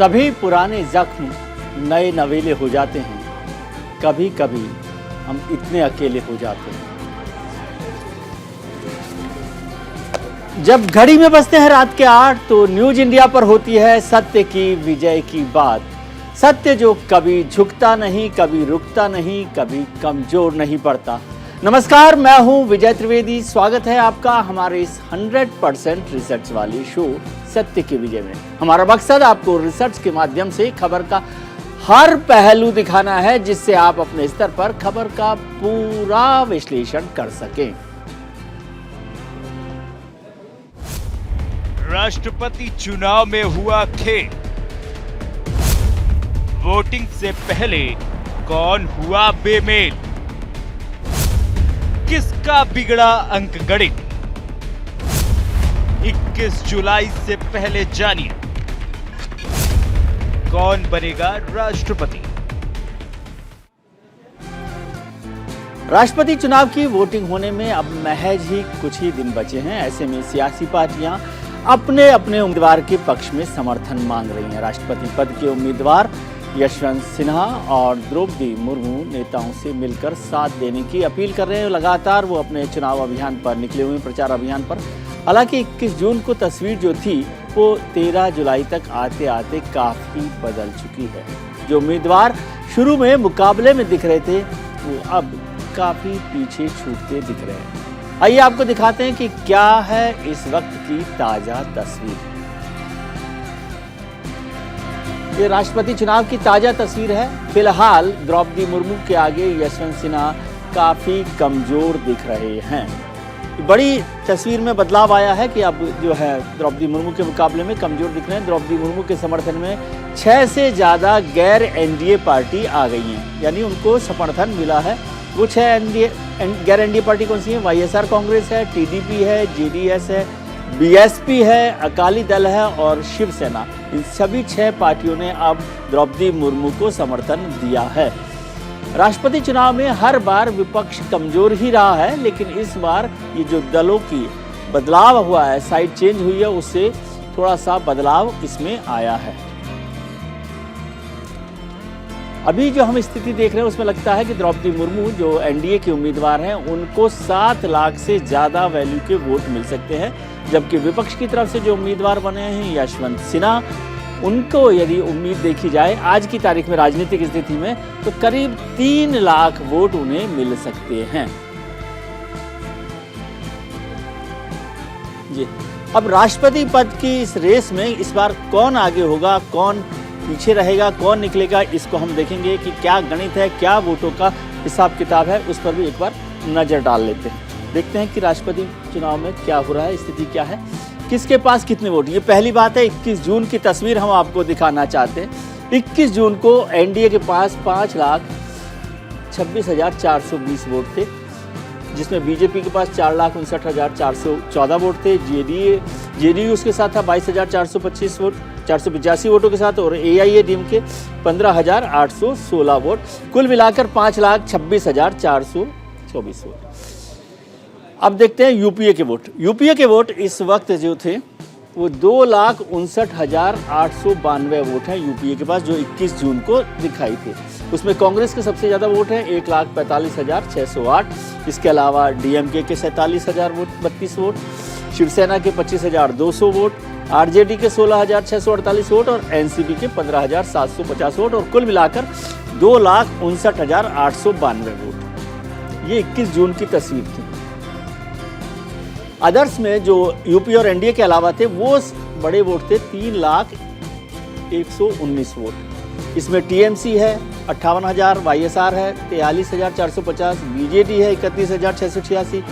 सभी पुराने जख्म नए नवेले हो जाते हैं। कभी कभी हम इतने अकेले हो जाते हैं। जब घड़ी में बजते हैं रात के 8 तो न्यूज इंडिया पर होती है सत्य की विजय की बात। सत्य जो कभी झुकता नहीं, कभी रुकता नहीं, कभी कमजोर नहीं पड़ता। नमस्कार, मैं हूं विजय त्रिवेदी। स्वागत है आपका हमारे इस 100% रिसर्च वाली शो सत्य की विजय में। हमारा मकसद आपको रिसर्च के माध्यम से खबर का हर पहलू दिखाना है, जिससे आप अपने स्तर पर खबर का पूरा विश्लेषण कर सकें। राष्ट्रपति चुनाव में हुआ खेल। वोटिंग से पहले कौन हुआ बेमेल? किसका बिगड़ा अंक गणित? 21 जुलाई से पहले जानिए कौन बनेगा राष्ट्रपति। राष्ट्रपति चुनाव की वोटिंग होने में अब महज ही कुछ ही दिन बचे हैं। ऐसे में सियासी पार्टियां अपने अपने उम्मीदवार के पक्ष में समर्थन मांग रही हैं। राष्ट्रपति पद के उम्मीदवार यशवंत सिन्हा और द्रौपदी मुर्मू नेताओं से मिलकर साथ देने की अपील कर रहे हैं। लगातार वो अपने चुनाव अभियान पर निकले हुए, प्रचार अभियान पर। हालांकि 21 जून को तस्वीर जो थी वो 13 जुलाई तक आते आते काफी बदल चुकी है। जो उम्मीदवार शुरू में मुकाबले में दिख रहे थे वो अब काफी पीछे छूटते दिख रहे हैं। आइए आपको दिखाते हैं कि क्या है इस वक्त की ताजा तस्वीर। ये राष्ट्रपति चुनाव की ताजा तस्वीर है। फिलहाल द्रौपदी मुर्मू के आगे यशवंत सिन्हा काफी कमजोर दिख रहे हैं। बड़ी तस्वीर में बदलाव आया है कि अब जो है द्रौपदी मुर्मू के मुकाबले में कमजोर दिख रहे हैं। द्रौपदी मुर्मू के समर्थन में 6 से ज्यादा गैर एनडीए पार्टी आ गई हैं, यानी उनको समर्थन मिला है। वो 6 गैर एनडीए पार्टी कौन सी है? वाईएसआर कांग्रेस है, टीडीपी है, जेडीएस है, बीएसपी है, अकाली दल है और शिवसेना। इन सभी 6 पार्टियों ने अब द्रौपदी मुर्मू को समर्थन दिया है। राष्ट्रपति चुनाव में हर बार विपक्ष कमजोर ही रहा है, लेकिन इस बार ये जो दलों की बदलाव हुआ है, साइड चेंज हुई है, उससे थोड़ा सा बदलाव इसमें आया है। अभी जो हम स्थिति देख रहे हैं उसमें लगता है कि द्रौपदी मुर्मू जो एनडीए के उम्मीदवार हैं उनको 7 लाख से ज्यादा वैल्यू के वोट मिल सकते हैं, जबकि विपक्ष की तरफ से जो उम्मीदवार बने हैं यशवंत सिन्हा, उनको यदि उम्मीद देखी जाए आज की तारीख में राजनीतिक स्थिति में तो करीब 3 लाख वोट उन्हें मिल सकते हैं। जी, अब राष्ट्रपति पद की इस रेस में इस बार कौन आगे होगा, कौन पीछे रहेगा, कौन निकलेगा, इसको हम देखेंगे कि क्या गणित है, क्या वोटों का हिसाब किताब है, उस पर भी एक बार नजर डाल लेते हैं। देखते हैं कि राष्ट्रपति चुनाव में क्या हो रहा है, स्थिति क्या है, किसके पास कितने वोट। ये पहली बात है। 21 जून की तस्वीर हम आपको दिखाना चाहते हैं। 21 जून को एनडीए के पास 5,26,420 वोट थे, जिसमें बीजेपी के पास 4,59,414 वोट थे। जेडीयू उसके साथ था 22,485 वोट 485 वोटों के साथ, और एआईएडीएमके 15,816 वोट। कुल मिलाकर 5,26,424 वोट। अब देखते हैं यूपीए के वोट। यूपीए के वोट इस वक्त जो थे वो 2,59,892 वोट हैं यूपीए के पास, जो 21 जून को दिखाई थे। उसमें कांग्रेस के सबसे ज़्यादा वोट हैं 1,45,608। इसके अलावा डीएमके के 47,032 वोट, शिवसेना के 25,200 वोट, आरजेडी के 16,648 वोट और एनसीपी के 15,750 वोट, और कुल मिलाकर 2,59,892 वोट। ये 21 जून की तस्वीर थी। अदर्स में जो यूपी और एनडीए के अलावा थे वो बड़े वोट थे 3,01,19 वोट। इसमें टीएमसी है 58,000, वाईएसआर है 43,450, बीजेडी है 31,686,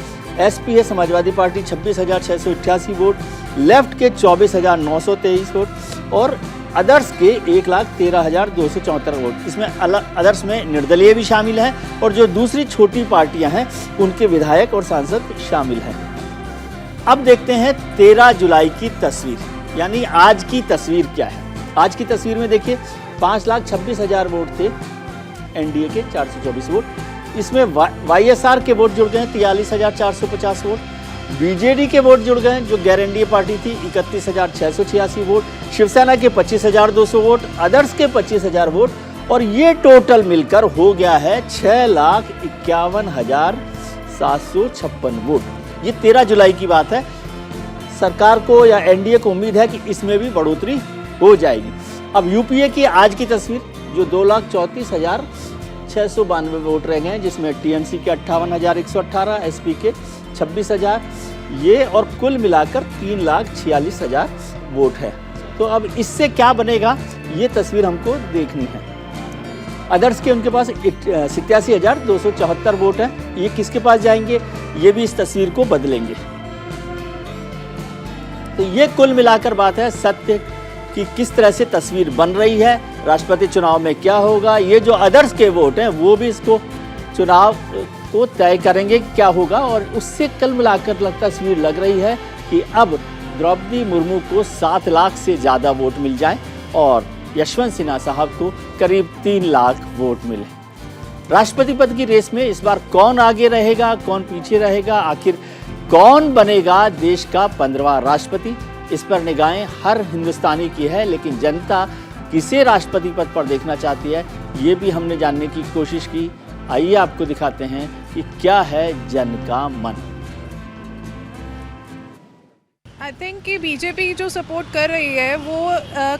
एसपी है समाजवादी पार्टी 26,688 वोट, लेफ्ट के 24,923 वोट और अदर्स के 1,13,274 वोट। इसमें अदर्स में निर्दलीय भी शामिल हैं और जो दूसरी छोटी पार्टियां हैं उनके विधायक और सांसद शामिल हैं। अब देखते हैं 13 जुलाई की तस्वीर, यानी आज की तस्वीर क्या है। आज की तस्वीर में देखिए 5,26,000 वोट थे एनडीए के, 424 वोट। इसमें वाईएसआर के वोट जुड़ गए हैं 43,450 वोट, बीजेडी के वोट जुड़ गए जो गैर एनडीए पार्टी थी 31,686 वोट, शिवसेना के 25,200 वोट, अदर्स के 25,000 वोट और ये टोटल मिलकर हो गया है 6,51,756 वोट। ये 13 जुलाई की बात है। सरकार को या एनडीए को उम्मीद है कि इसमें भी बढ़ोतरी हो जाएगी। अब यूपीए की आज की तस्वीर जो 2,34,692 वोट रह गए हैं, जिसमें टीएमसी के 58,118, एसपी के 26,000 ये और कुल मिलाकर 3,46,000 वोट है। तो अब इससे क्या बनेगा ये तस्वीर हमको देखनी है। अदर्स के उनके पास 87,274 वोट है, ये किसके पास जाएंगे ये भी इस तस्वीर को बदलेंगे। तो ये कुल मिलाकर बात है सत्य कि किस तरह से तस्वीर बन रही है, राष्ट्रपति चुनाव में क्या होगा। ये जो अदर्स के वोट हैं वो भी इसको चुनाव को तय करेंगे क्या होगा और उससे कल मिलाकर तस्वीर लग रही है कि अब द्रौपदी मुर्मू को 7 लाख से ज़्यादा वोट मिल जाए और यशवंत सिन्हा साहब को करीब 3 लाख वोट मिले। राष्ट्रपति पद की रेस में इस बार कौन आगे रहेगा, कौन पीछे रहेगा, आखिर कौन बनेगा देश का 15वां राष्ट्रपति, इस पर निगाहें हर हिंदुस्तानी की है। लेकिन जनता किसे राष्ट्रपति पद पर देखना चाहती है ये भी हमने जानने की कोशिश की। आइए आपको दिखाते हैं कि क्या है जन का मन। आई थिंक कि बीजेपी जो सपोर्ट कर रही है वो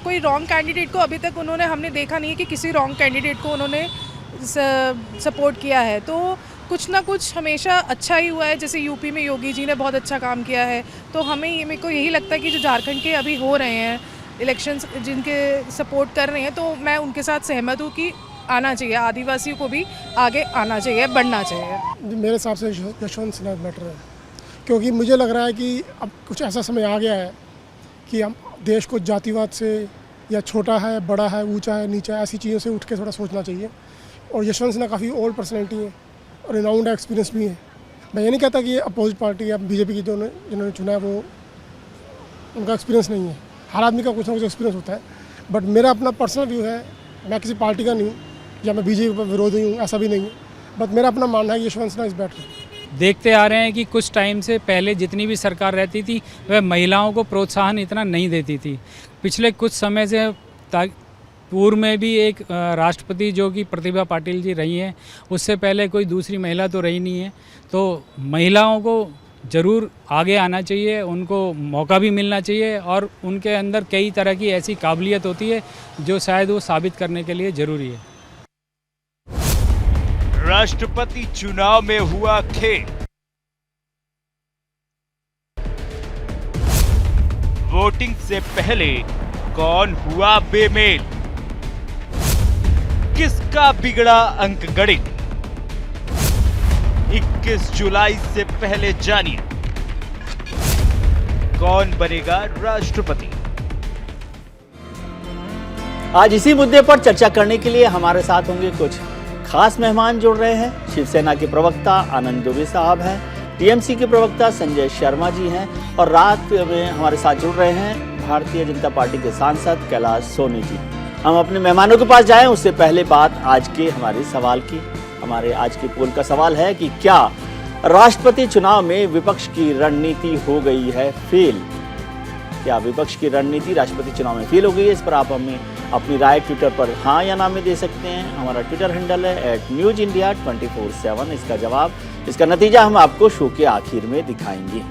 कोई रॉन्ग कैंडिडेट को अभी तक हमने देखा नहीं है कि किसी रॉन्ग कैंडिडेट को उन्होंने सपोर्ट किया है। तो कुछ ना कुछ हमेशा अच्छा ही हुआ है। जैसे यूपी में योगी जी ने बहुत अच्छा काम किया है, तो मेरे को यही लगता है कि जो झारखंड के अभी हो रहे हैं इलेक्शंस जिनके सपोर्ट कर रहे हैं, तो मैं उनके साथ सहमत हूँ कि आना चाहिए, आदिवासियों को भी आगे आना चाहिए, बढ़ना चाहिए। मेरे हिसाब से यशवंत सिन्हा बेटर है, क्योंकि मुझे लग रहा है कि अब कुछ ऐसा समय आ गया है कि हम देश को जातिवाद से या छोटा है, बड़ा है, ऊंचा है, नीचा है, ऐसी चीज़ों से उठ के थोड़ा सोचना चाहिए। और यशवंत सिन्हा काफ़ी ओल्ड पर्सनैलिटी है और रिनाउंड एक्सपीरियंस भी है। मैं ये नहीं कहता कि ये अपोजिट पार्टी या बीजेपी की जिन्होंने चुना है वो उनका एक्सपीरियंस नहीं है। हर आदमी का कुछ ना कुछ एक्सपीरियंस होता है, बट मेरा अपना पर्सनल व्यू है, मैं किसी पार्टी का नहीं हूँ या मैं बीजेपी पर विरोधी हूँ, ऐसा भी नहीं है, बट मेरा अपना मानना है कि यशवंत सिन्हा इज़ बेटर। देखते आ रहे हैं कि कुछ टाइम से पहले जितनी भी सरकार रहती थी वह महिलाओं को प्रोत्साहन इतना नहीं देती थी। पिछले कुछ समय से पूर्व में भी एक राष्ट्रपति जो कि प्रतिभा पाटिल जी रही हैं, उससे पहले कोई दूसरी महिला तो रही नहीं है। तो महिलाओं को ज़रूर आगे आना चाहिए, उनको मौका भी मिलना चाहिए और उनके अंदर कई तरह की ऐसी काबिलियत होती है जो शायद वो साबित करने के लिए ज़रूरी है। राष्ट्रपति चुनाव में हुआ खेल, वोटिंग से पहले कौन हुआ बेमेल, किसका बिगड़ा अंक गणित, 21 जुलाई से पहले जानिए कौन बनेगा राष्ट्रपति। आज इसी मुद्दे पर चर्चा करने के लिए हमारे साथ होंगे कुछ खास मेहमान जुड़ रहे हैं। शिवसेना के प्रवक्ता आनंद दुबे साहब हैं, टीएमसी के प्रवक्ता संजय शर्मा जी हैं और रात में हमारे साथ जुड़ रहे हैं भारतीय जनता पार्टी के सांसद कैलाश सोनी जी। हम अपने मेहमानों के पास जाएं उससे पहले बात आज के हमारे सवाल की। हमारे आज के पोल का सवाल है कि क्या राष्ट्रपति चुनाव में विपक्ष की रणनीति हो गई है फेल। क्या विपक्ष की रणनीति राष्ट्रपति चुनाव में फेल हो गई है? इस पर आप हमें अपनी राय ट्विटर पर हाँ या ना में दे सकते हैं। हमारा ट्विटर हैंडल है @newsindia247। इसका जवाब, इसका नतीजा हम आपको शो के आखिर में दिखाएंगे।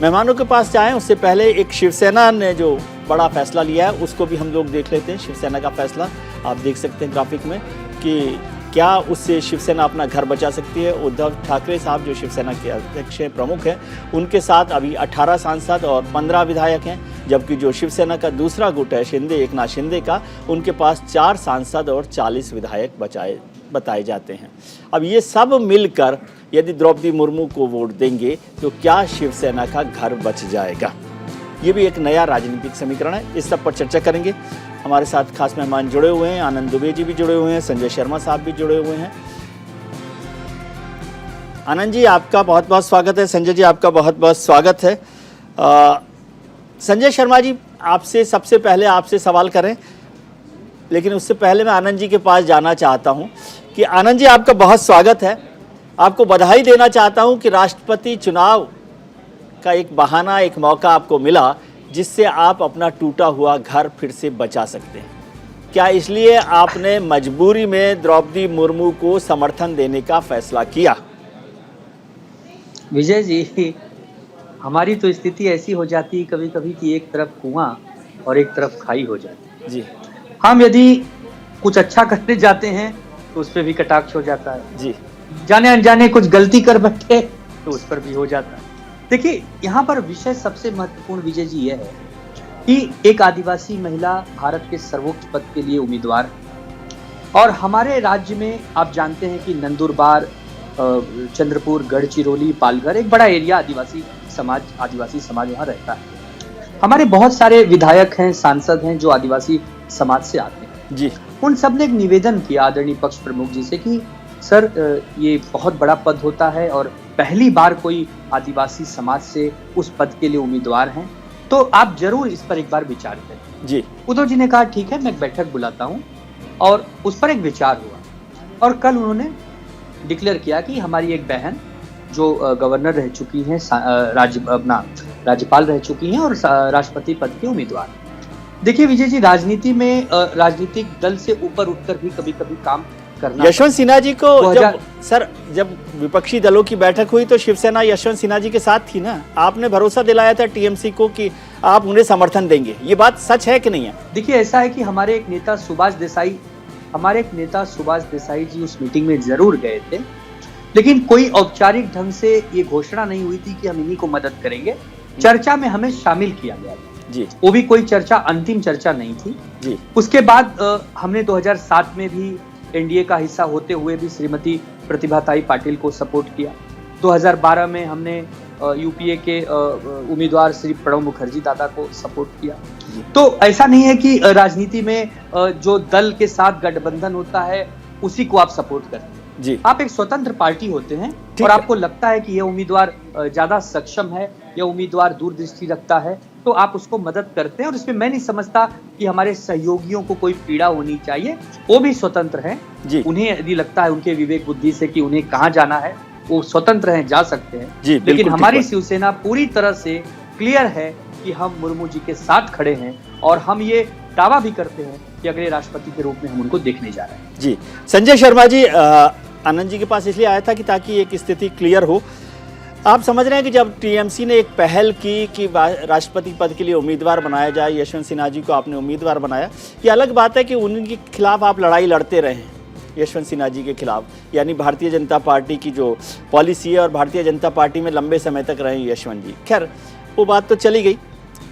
मेहमानों के पास जाएं उससे पहले एक शिवसेना ने जो बड़ा फैसला लिया है उसको भी हम लोग देख लेते हैं। शिवसेना का फैसला आप देख सकते हैं ग्राफिक में कि क्या उससे शिवसेना अपना घर बचा सकती है। उद्धव ठाकरे साहब जो शिवसेना के अध्यक्ष हैं, प्रमुख हैं, उनके साथ अभी 18 सांसद और 15 विधायक हैं, जबकि जो शिवसेना का दूसरा गुट है एकनाथ शिंदे का, उनके पास 4 सांसद और 40 विधायक बताए जाते हैं। अब ये सब मिलकर यदि द्रौपदी मुर्मू को वोट देंगे तो क्या शिवसेना का घर बच जाएगा? ये भी एक नया राजनीतिक समीकरण है। इस सब पर चर्चा करेंगे। हमारे साथ खास मेहमान जुड़े हुए हैं, आनंद दुबे जी भी जुड़े हुए हैं, संजय शर्मा साहब भी जुड़े हुए हैं। आनंद जी आपका बहुत बहुत स्वागत है, संजय जी आपका बहुत बहुत स्वागत है। संजय शर्मा जी आपसे सबसे पहले आपसे सवाल करें, लेकिन उससे पहले मैं आनंद जी के पास जाना चाहता हूं कि आनंद जी आपका बहुत स्वागत है। आपको बधाई देना चाहता हूं कि राष्ट्रपति चुनाव का एक बहाना, एक मौका आपको मिला जिससे आप अपना टूटा हुआ घर फिर से बचा सकते हैं। क्या इसलिए आपने मजबूरी में द्रौपदी मुर्मू को समर्थन देने का फैसला किया? विजय जी, हमारी तो स्थिति ऐसी हो जाती है कभी कभी कि एक तरफ कुआं और एक तरफ खाई हो जाती जी है। हम यदि कुछ अच्छा करने जाते हैं तो उस पर भी कटाक्ष हो जाता है, जी जाने अनजाने कुछ गलती कर बैठे तो उस पर भी हो जाता है। देखिए, यहाँ पर विषय सबसे महत्वपूर्ण विजय जी यह है कि एक आदिवासी महिला भारत के सर्वोच्च पद के लिए उम्मीदवार है और हमारे राज्य में आप जानते हैं कि नंदुरबार, चंद्रपुर, गढ़चिरौली, पालघर एक बड़ा एरिया आदिवासी समाज वहाँ रहता है। हमारे बहुत सारे विधायक हैं, सांसद हैं जो आदिवासी समाज से आते हैं जी। उन सब ने एक निवेदन किया आदरणीय पक्ष प्रमुख जी से कि सर, ये बहुत बड़ा पद होता है और पहली बार कोई आदिवासी समाज से उस पद के लिए उम्मीदवार हैं, तो आप जरूर इस पर एक बार विचार करें। जी। उद्धव जी ने कहा ठीक है, मैं एक बैठक बुलाता हूँ और उस पर एक विचार हुआ और कल उन्होंने डिक्लेयर किया कि हमारी एक बहन जो गवर्नर रह चुकी हैं, राज्यपाल रह चुकी हैं और राष्ट्रपति पद के उम्मीदवार। देखिए विजय जी, राजनीति में राजनीतिक दल से ऊपर उठकर भी कभी कभी काम करना। यशवंत सिन्हा जी को जब विपक्षी दलों की बैठक हुई तो शिवसेना यशवंत सिन्हा जी के साथ थी ना। आपने भरोसा दिलाया था टीएमसी को कि आप उन्हें समर्थन देंगे, ये बात सच है कि नहीं है? देखिए, ऐसा है कि हमारे एक नेता सुभाष देसाई जी उस मीटिंग में जरूर गए थे, लेकिन कोई औपचारिक ढंग से ये घोषणा नहीं हुई थी कि हम इन्हीं को मदद करेंगे। चर्चा में हमें शामिल किया गया जी। वो भी कोई चर्चा, अंतिम चर्चा नहीं थी जी। उसके बाद हमने 2007 में भी एनडीए का हिस्सा होते हुए भी श्रीमती प्रतिभाताई पाटिल को सपोर्ट किया। 2012 में हमने यूपीए के उम्मीदवार श्री प्रणब मुखर्जी दादा को सपोर्ट किया। तो ऐसा नहीं है कि राजनीति में जो दल के साथ गठबंधन होता है उसी को आप सपोर्ट करते हैं जी। आप एक स्वतंत्र पार्टी होते हैं और आपको लगता है कि यह उम्मीदवार ज्यादा सक्षम है, यह उम्मीदवार दूरदृष्टि रखता है, तो आप उसको मदद करते हैं। और इसमें मैं नहीं समझता कि हमारे सहयोगियों को कोई पीड़ा होनी चाहिए, वो भी स्वतंत्र हैं जी। उन्हें यदि लगता है उनके विवेक बुद्धि से कि उन्हें कहाँ जाना है, वो स्वतंत्र हैं, जा सकते हैं जी। लेकिन हमारी शिवसेना पूरी तरह से क्लियर है कि हम मुर्मू जी के साथ खड़े हैं और हम ये दावा भी करते हैं कि अगले राष्ट्रपति के रूप में हम उनको देखने जा रहे हैं जी। संजय शर्मा जी, आनंद जी के पास इसलिए आया था कि ताकि एक स्थिति क्लियर हो। आप समझ रहे हैं कि जब टीएमसी ने एक पहल की कि राष्ट्रपति पद के लिए उम्मीदवार बनाया जाए, यशवंत सिन्हा जी को आपने उम्मीदवार बनाया, ये अलग बात है कि उनके खिलाफ आप लड़ाई लड़ते रहे हैं, यशवंत सिन्हा जी के खिलाफ, यानी भारतीय जनता पार्टी की जो पॉलिसी है, और भारतीय जनता पार्टी में लंबे समय तक रहे यशवंत जी। खैर, वो बात तो चली गई,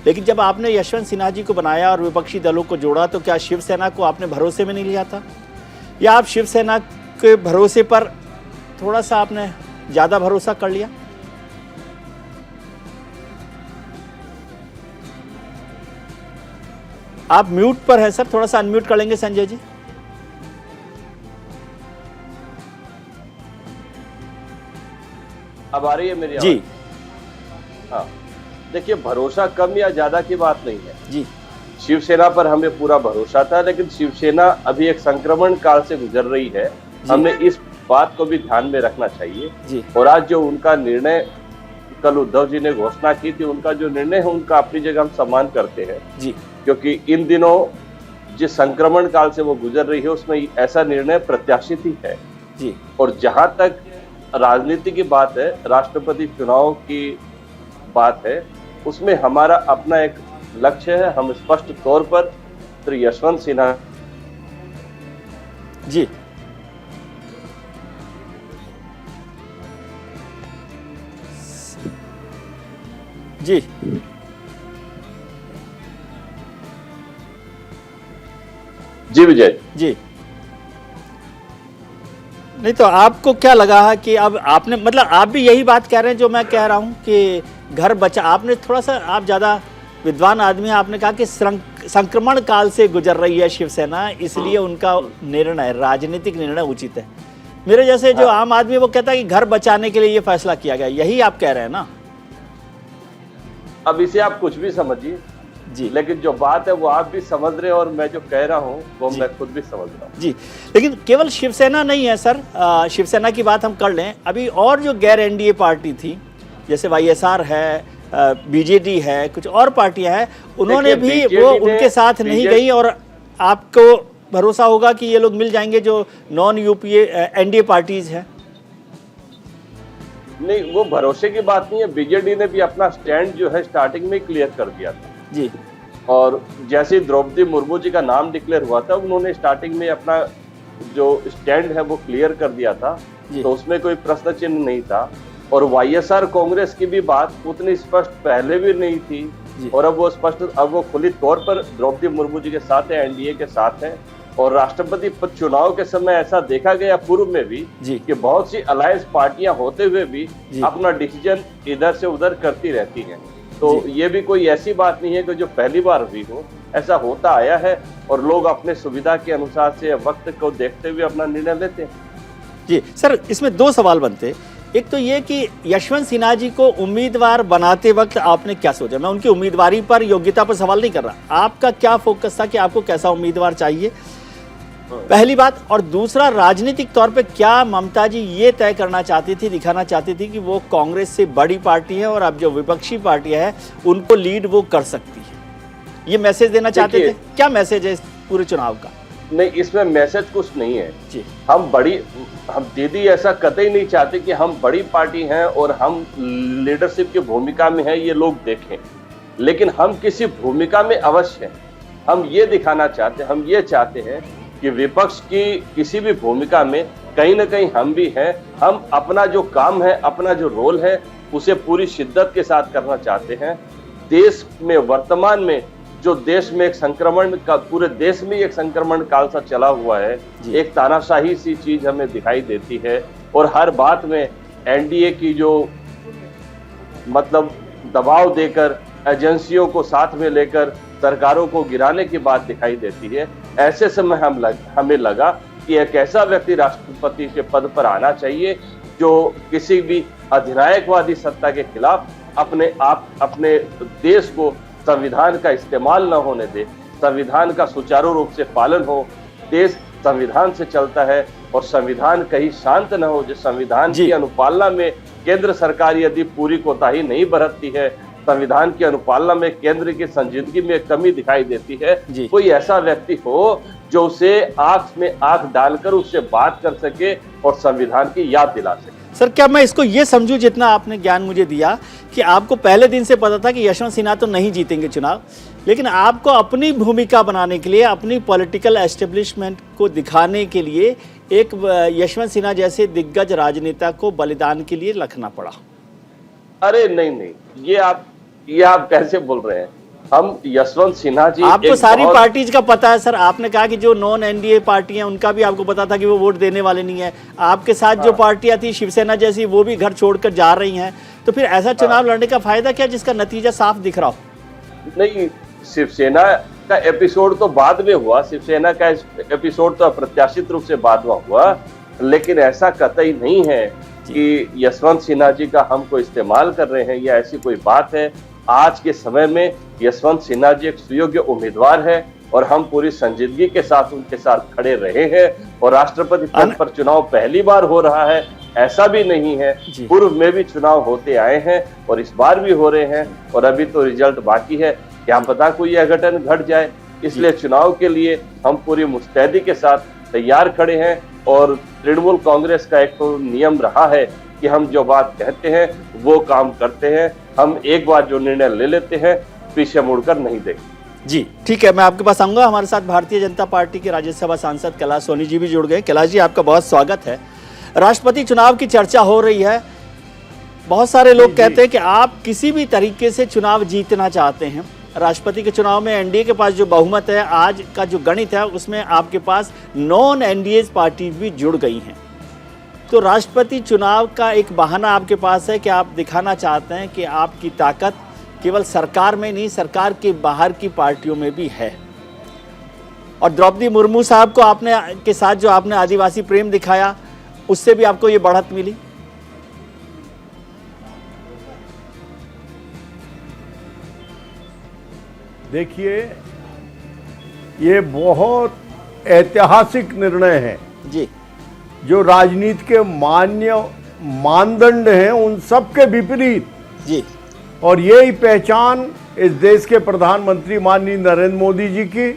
लेकिन जब आपने यशवंत सिन्हा जी को बनाया और विपक्षी दलों को जोड़ा, तो क्या शिवसेना को आपने भरोसे में नहीं लिया था, या आप शिवसेना के भरोसे पर थोड़ा सा आपने ज़्यादा भरोसा कर लिया? आप म्यूट पर हैं सर, थोड़ा सा अनम्यूट कर लेंगे संजय जी। अब आ रही है मेरी जी? हाँ, देखिए, भरोसा कम या ज्यादा की बात नहीं है जी। शिवसेना पर हमें पूरा भरोसा था, लेकिन शिवसेना अभी एक संक्रमण काल से गुजर रही है, हमें इस बात को भी ध्यान में रखना चाहिए जी। और आज जो उनका निर्णय कल उद्धव जी ने घोषणा की थी, उनका जो निर्णय है उनका अपनी जगह हम सम्मान करते हैं जी, क्योंकि इन दिनों जिस संक्रमण काल से वो गुजर रही है उसमें ऐसा निर्णय प्रत्याशित ही है जी। और जहां तक राजनीति की बात है, राष्ट्रपति चुनाव की बात है, उसमें हमारा अपना एक लक्ष्य है। हम स्पष्ट तौर पर श्री यशवंत सिन्हा जी जी जी विजय जी। नहीं तो आपको क्या लगा है कि अब आपने, मतलब आप भी यही बात कह रहे हैं जो मैं कह रहा हूं कि घर बचा, आपने थोड़ा सा, आप ज़्यादा विद्वान आदमी हैं, आपने कहा कि संक्रमण काल से गुजर रही है शिवसेना, इसलिए उनका निर्णय, राजनीतिक निर्णय उचित है। मेरे जैसे जो आम आदमी वो कहता है कि घर बचाने के लिए ये फैसला किया गया, यही आप कह रहे हैं ना? अब इसे आप कुछ भी समझिए, जी। लेकिन जो बात है वो आप भी समझ रहे हैं और मैं जो कह रहा हूँ वो जी। मैं खुद भी समझ रहा हूँ। जी, लेकिन केवल शिवसेना नहीं है सर, शिवसेना की बात हम कर लें, अभी और जो गैर एनडीए पार्टी थी जैसे वाईएसआर है, बीजेडी है, कुछ और पार्टियां हैं, उन्होंने भी वो उनके साथ नहीं गई, और आपको भरोसा होगा कि ये लोग मिल जाएंगे जो नॉन यूपीए एनडीए पार्टीज हैं। नहीं, वो भरोसे की बात नहीं है। बीजेडी ने भी अपना स्टैंड जो है स्टार्टिंग में क्लियर कर दिया था जी, और जैसे द्रौपदी मुर्मू जी का नाम डिक्लेयर हुआ था उन्होंने स्टार्टिंग में अपना जो स्टैंड है वो क्लियर कर दिया था, तो उसमें कोई प्रश्न चिन्ह नहीं था। और वाईएसआर कांग्रेस की भी बात उतनी स्पष्ट पहले भी नहीं थी और अब वो स्पष्ट, अब वो खुली तौर पर द्रौपदी मुर्मू जी के साथ है, एनडीए के साथ है। और राष्ट्रपति पद चुनाव के समय ऐसा देखा गया पूर्व में भी कि बहुत सी अलायंस पार्टियां होते हुए भी अपना डिसीजन इधर से उधर करती रहती हैं। तो ये भी कोई ऐसी बात नहीं है कि जो पहली बार हुई हो, ऐसा होता आया है और लोग अपने सुविधा के अनुसार से वक्त को देखते हुए अपना निर्णय लेते हैं। जी सर, इसमें दो सवाल बनते। एक तो ये कि यशवंत सिन्हा जी को उम्मीदवार बनाते वक्त आपने क्या सोचा? मैं उनकी उम्मीदवारी पर, योग्यता पर सवाल नहीं कर रहा, आपका क्या फोकस था कि आपको कैसा उम्मीदवार चाहिए, पहली बात। और दूसरा, राजनीतिक तौर पे क्या ममता जी ये तय करना चाहती थी, दिखाना चाहती थी कि वो कांग्रेस से बड़ी पार्टी है और अब जो विपक्षी पार्टियां हैं उनको लीड वो कर सकती है, ये मैसेज देना चाहते थे? क्या मैसेज है इस पूरे चुनाव का? नहीं, इसमें मैसेज कुछ नहीं है जी। हम दीदी ऐसा कतई नहीं चाहते कि हम बड़ी पार्टी हैं और हम लीडरशिप की भूमिका में हैं, ये लोग देखें। लेकिन हम किसी भूमिका में अवश्य हैं। हम ये दिखाना चाहते हैं, हम ये चाहते हैं कि विपक्ष की किसी भी भूमिका में कहीं ना कहीं हम भी हैं। हम अपना जो काम है, अपना जो रोल है, उसे पूरी शिद्दत के साथ करना चाहते हैं। देश में वर्तमान में जो देश में एक संक्रमण का, पूरे देश में एक संक्रमण काल सा चला हुआ है, एक तानाशाही सी चीज हमें दिखाई देती है और हर बात में एनडीए की जो मतलब दबाव देकर, एजेंसियों को साथ में लेकर सरकारों को गिराने की बात दिखाई देती है। ऐसे समय हमें लगा कि एक ऐसा व्यक्ति राष्ट्रपति के पद पर आना चाहिए जो किसी भी अधिनायकवादी सत्ता के खिलाफ अपने देश को संविधान का इस्तेमाल न होने दे, संविधान का सुचारू रूप से पालन हो। देश संविधान से चलता है और संविधान कहीं शांत न हो। जो संविधान की अनुपालना में केंद्र सरकार यदि पूरी कोताही नहीं बरतती है, संविधान की अनुपालना में केंद्र की संजीदगी में कमी दिखाई देती है, कोई ऐसा व्यक्ति हो जो उसे आंख में आंख डालकर उससे बात कर सके और संविधान की याद दिला सके। सर, क्या मैं इसको ये समझूं, जितना आपने ज्ञान मुझे दिया, कि आपको पहले दिन से पता था कि यशवंत सिन्हा तो नहीं जीतेंगे चुनाव, लेकिन आपको अपनी भूमिका बनाने के लिए, अपनी पॉलिटिकल एस्टेब्लिशमेंट को दिखाने के लिए एक यशवंत सिन्हा जैसे दिग्गज राजनेता को बलिदान के लिए रखना पड़ा? अरे नहीं, ये आप कैसे बोल रहे हैं? हम यशवंत सिन्हा जी, आपको सारी पार्टीज का पता है सर। आपने कहा कि जो नॉन एनडीए पार्टी हैं उनका भी आपको पता था कि वो वोट देने वाले नहीं है। आपके साथ जो पार्टियां थी शिवसेना जैसी, वो भी घर छोड़कर जा रही हैं। तो फिर ऐसा चुनाव लड़ने का फायदा क्या जिसका नतीजा साफ दिख रहा हो? नहीं, शिवसेना का एपिसोड तो बाद में हुआ, शिवसेना का एपिसोड तो अप्रत्याशित रूप से बाद में हुआ, लेकिन ऐसा कतई नहीं है कि यशवंत सिन्हा जी का हम कोई इस्तेमाल कर रहे हैं या ऐसी कोई बात है। आज के समय में यशवंत सिन्हा जी एक सुयोग्य उम्मीदवार है और हम पूरी संजीदगी के साथ उनके साथ खड़े रहे हैं। और राष्ट्रपति पद पर चुनाव पहली बार हो रहा है ऐसा भी नहीं है, पूर्व में भी चुनाव होते आए हैं और इस बार भी हो रहे हैं और अभी तो रिजल्ट बाकी है। क्या पता कोई अघटन घट जाए, इसलिए चुनाव के लिए हम पूरी मुस्तैदी के साथ तैयार खड़े हैं। और तृणमूल कांग्रेस का एक तो नियम रहा है कि हम जो बात कहते हैं वो काम करते हैं। हम एक बार जो निर्णय ले लेते हैं पीछे मुड़कर नहीं देखते। जी ठीक है, मैं आपके पास आऊंगा। हमारे साथ भारतीय जनता पार्टी के राज्यसभा सांसद कैलाश सोनी जी भी जुड़ गए। कैलाश जी, आपका बहुत स्वागत है। राष्ट्रपति चुनाव की चर्चा हो रही है, बहुत सारे लोग कहते हैं कि आप किसी भी तरीके से चुनाव जीतना चाहते हैं। राष्ट्रपति के चुनाव में एनडीए के पास जो बहुमत है, आज का जो गणित है, उसमें आपके पास नॉन एनडीए पार्टी भी जुड़ गई हैं। तो राष्ट्रपति चुनाव का एक बहाना आपके पास है कि आप दिखाना चाहते हैं कि आपकी ताकत केवल सरकार में नहीं, सरकार के बाहर की पार्टियों में भी है। और द्रौपदी मुर्मू साहब को आपने के साथ जो आपने आदिवासी प्रेम दिखाया, उससे भी आपको ये बढ़त मिली। देखिए, ये बहुत ऐतिहासिक निर्णय है जी जो राजनीति के मान्य मानदंड हैं उन सब के विपरीत। जी और यही पहचान इस देश के प्रधानमंत्री माननीय नरेंद्र मोदी जी की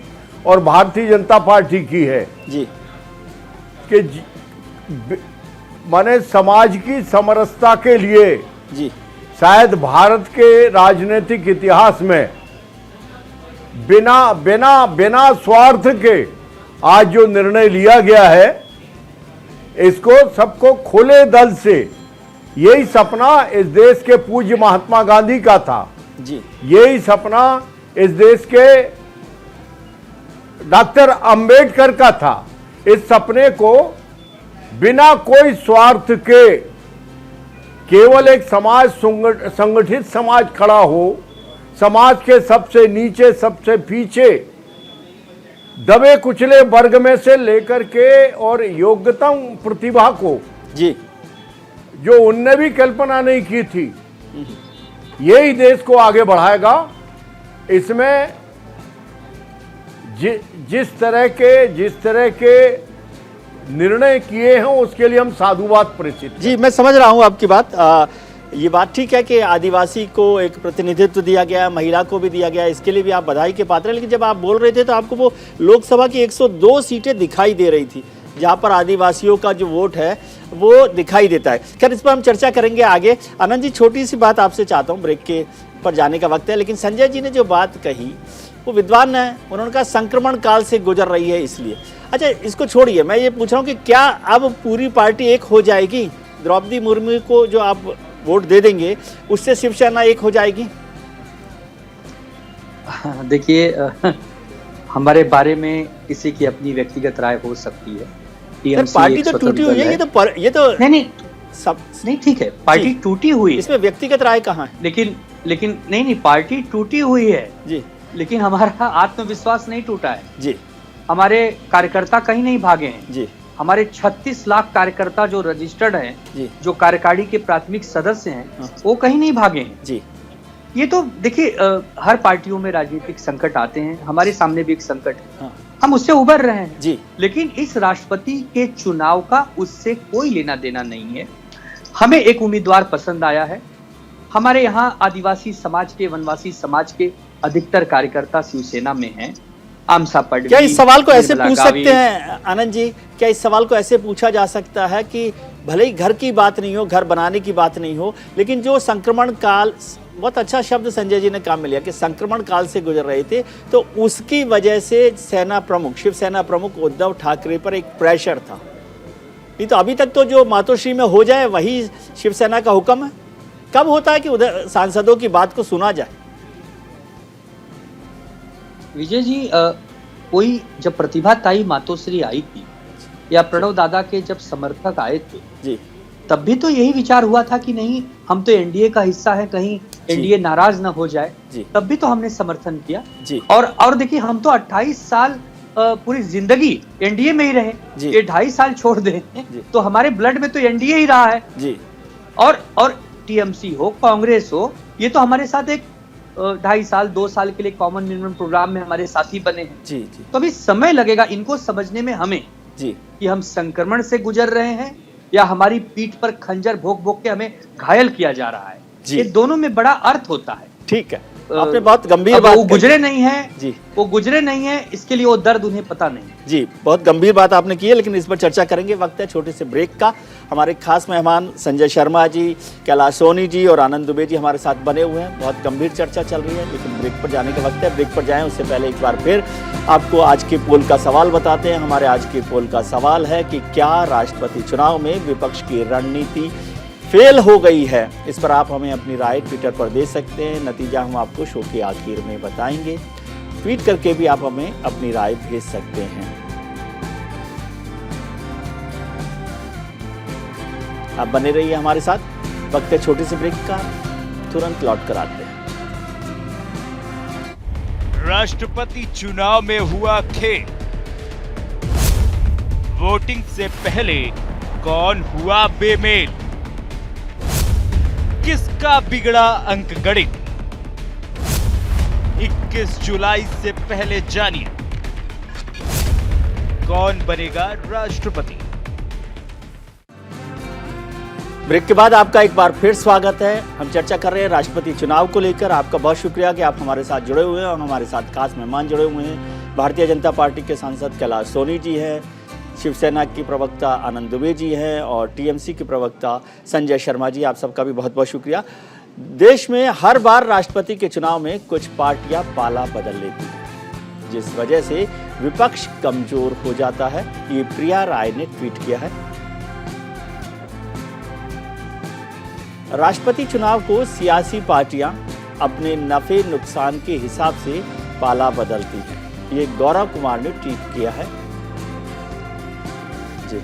और भारतीय जनता पार्टी की है जी कि माने समाज की समरसता के लिए जी शायद भारत के राजनीतिक इतिहास में बिना बिना बिना स्वार्थ के आज जो निर्णय लिया गया है, इसको सबको खुले दिल से, यही सपना इस देश के पूज्य महात्मा गांधी का था जी यही सपना इस देश के डॉक्टर अंबेडकर का था। इस सपने को बिना कोई स्वार्थ के केवल एक समाज संगठित समाज खड़ा हो, समाज के सबसे नीचे सबसे पीछे दबे कुचले वर्ग में से लेकर के और योग्यता प्रतिभा को जी जो उनने भी कल्पना नहीं की थी, यही देश को आगे बढ़ाएगा। इसमें जिस तरह के निर्णय किए हैं उसके लिए हम साधुवाद प्रेषित। जी मैं समझ रहा हूं आपकी बात। ये बात ठीक है कि आदिवासी को एक प्रतिनिधित्व दिया गया, महिला को भी दिया गया, इसके लिए भी आप बधाई के पात्र हैं। लेकिन जब आप बोल रहे थे तो आपको वो लोकसभा की 102 सीटें दिखाई दे रही थी जहां पर आदिवासियों का जो वोट है वो दिखाई देता है। खैर इस पर हम चर्चा करेंगे आगे। आनंद जी, छोटी सी बात आपसे चाहता हूं, ब्रेक के पर जाने का वक्त है, लेकिन संजय जी ने जो बात कही वो विद्वान है, उन्होंने कहा संक्रमण काल से गुजर रही है इसलिए। अच्छा इसको छोड़िए, मैं ये पूछ रहा हूँ कि क्या अब पूरी पार्टी एक हो जाएगी? द्रौपदी मुर्मू को जो आप वोट दे देंगे उससे शिवसेना एक हो जाएगी? देखिए, हमारे बारे में किसी की अपनी व्यक्तिगत राय हो सकती है। पार्टी तो टूटी हुई है, ये तो नहीं सब नहीं, ठीक है, पार्टी टूटी हुई है, इसमें व्यक्तिगत राय कहाँ है? लेकिन नहीं, पार्टी टूटी हुई है जी, लेकिन हमारा आत्मविश्वास नहीं टूटा है जी। हमारे कार्यकर्ता कहीं नहीं भागे हैं जी। हमारे 36 लाख कार्यकर्ता जो रजिस्टर्ड हैं जी, जो कार्यकारिणी के प्राथमिक सदस्य हैं, वो कहीं नहीं भागे हैं जी। ये तो देखिए, हर पार्टियों में राजनीतिक संकट आते हैं, हमारे सामने भी एक संकट है। हाँ। हम उससे उबर रहे हैं जी। लेकिन इस राष्ट्रपति के चुनाव का उससे कोई लेना देना नहीं है। हमें एक उम्मीदवार पसंद आया है। हमारे यहाँ आदिवासी समाज के, वनवासी समाज के अधिकतर कार्यकर्ता शिवसेना में हैं। आमसा पडवी, क्या इस सवाल को ऐसे पूछ सकते हैं आनंद जी, क्या इस सवाल को ऐसे पूछा जा सकता है कि भले ही घर की बात नहीं हो, घर बनाने की बात नहीं हो, लेकिन जो संक्रमण काल, बहुत अच्छा शब्द संजय जी ने काम में लिया कि संक्रमण काल से गुजर रहे थे, तो उसकी वजह से सेना प्रमुख, शिवसेना प्रमुख उद्धव ठाकरे पर एक प्रेशर था। नहीं तो अभी तक तो जो मातोश्री में हो जाए वही शिवसेना का हुक्म है। कब होता है कि उधर सांसदों की बात को सुना जाए? विजय जी, कोई जब प्रतिभाताई मातोश्री आई थी या प्रणव दादा के जब समर्थक आए थे जी, तब भी तो यही विचार हुआ था कि नहीं, हम तो एनडीए का हिस्सा है, कहीं एनडीए नाराज ना हो जाए जी। तब भी तो हमने समर्थन किया जी। और देखिए, हम तो 28 साल पूरी जिंदगी एनडीए में ही रहे, ये 2.5 साल छोड़ दें तो हमारे ब्लड में तो एनडीए ही रहा है जी। और टीएमसी हो, कांग्रेस हो, ये तो हमारे साथ एक 2.5 साल 2 साल के लिए कॉमन मिनिमम प्रोग्राम में हमारे साथी बने हैं जी। तो अभी समय लगेगा इनको समझने में हमें जी कि हम संक्रमण से गुजर रहे हैं या हमारी पीठ पर खंजर भोंक भोंक के हमें घायल किया जा रहा है। ये दोनों में बड़ा अर्थ होता है। ठीक है, आपने बहुत गंभीर बात, वो गुजरे नहीं है जी, वो गुजरे नहीं है, इसके लिए वो दर्द उन्हें पता नहीं जी। बहुत गंभीर बात आपने की है, लेकिन इस पर चर्चा करेंगे। वक्त है छोटे से ब्रेक का। हमारे खास मेहमान संजय शर्मा जी, कैलाश सोनी जी और आनंद दुबे जी हमारे साथ बने हुए हैं। बहुत गंभीर चर्चा चल रही है, लेकिन ब्रेक पर जाने का वक्त है। ब्रेक पर जाएं उससे पहले एक बार फिर आपको आज के पोल का सवाल बताते हैं। हमारे आज के पोल का सवाल है कि क्या राष्ट्रपति चुनाव में विपक्ष की रणनीति फेल हो गई है? इस पर आप हमें अपनी राय ट्विटर पर दे सकते हैं। नतीजा हम आपको शो के आखिर में बताएंगे। ट्वीट करके भी आप हमें अपनी राय भेज सकते हैं। आप बने रहिए हमारे साथ। वक्त है छोटे से ब्रेक का, तुरंत लौट कर आते हैं। राष्ट्रपति चुनाव में हुआ खेल। वोटिंग से पहले कौन हुआ बेमेल? किसका बिगड़ा अंक गणित? 21 जुलाई से पहले जानिए कौन बनेगा राष्ट्रपति। ब्रेक के बाद आपका एक बार फिर स्वागत है। हम चर्चा कर रहे हैं राष्ट्रपति चुनाव को लेकर। आपका बहुत शुक्रिया कि आप हमारे साथ जुड़े हुए हैं और हमारे साथ खास मेहमान जुड़े हुए हैं। भारतीय जनता पार्टी के सांसद कैलाश सोनी जी हैं, शिवसेना की प्रवक्ता आनंद दुबे जी हैं और टीएमसी के प्रवक्ता संजय शर्मा जी। आप सबका भी बहुत बहुत शुक्रिया। देश में हर बार राष्ट्रपति के चुनाव में कुछ पार्टियां पाला बदल लेती हैं, जिस वजह से विपक्ष कमजोर हो जाता है। ये प्रिया राय ने ट्वीट किया है। राष्ट्रपति चुनाव को सियासी पार्टियां अपने नफे नुकसान के हिसाब से पाला बदलती हैं। ये गौरव कुमार ने ट्वीट किया है। जी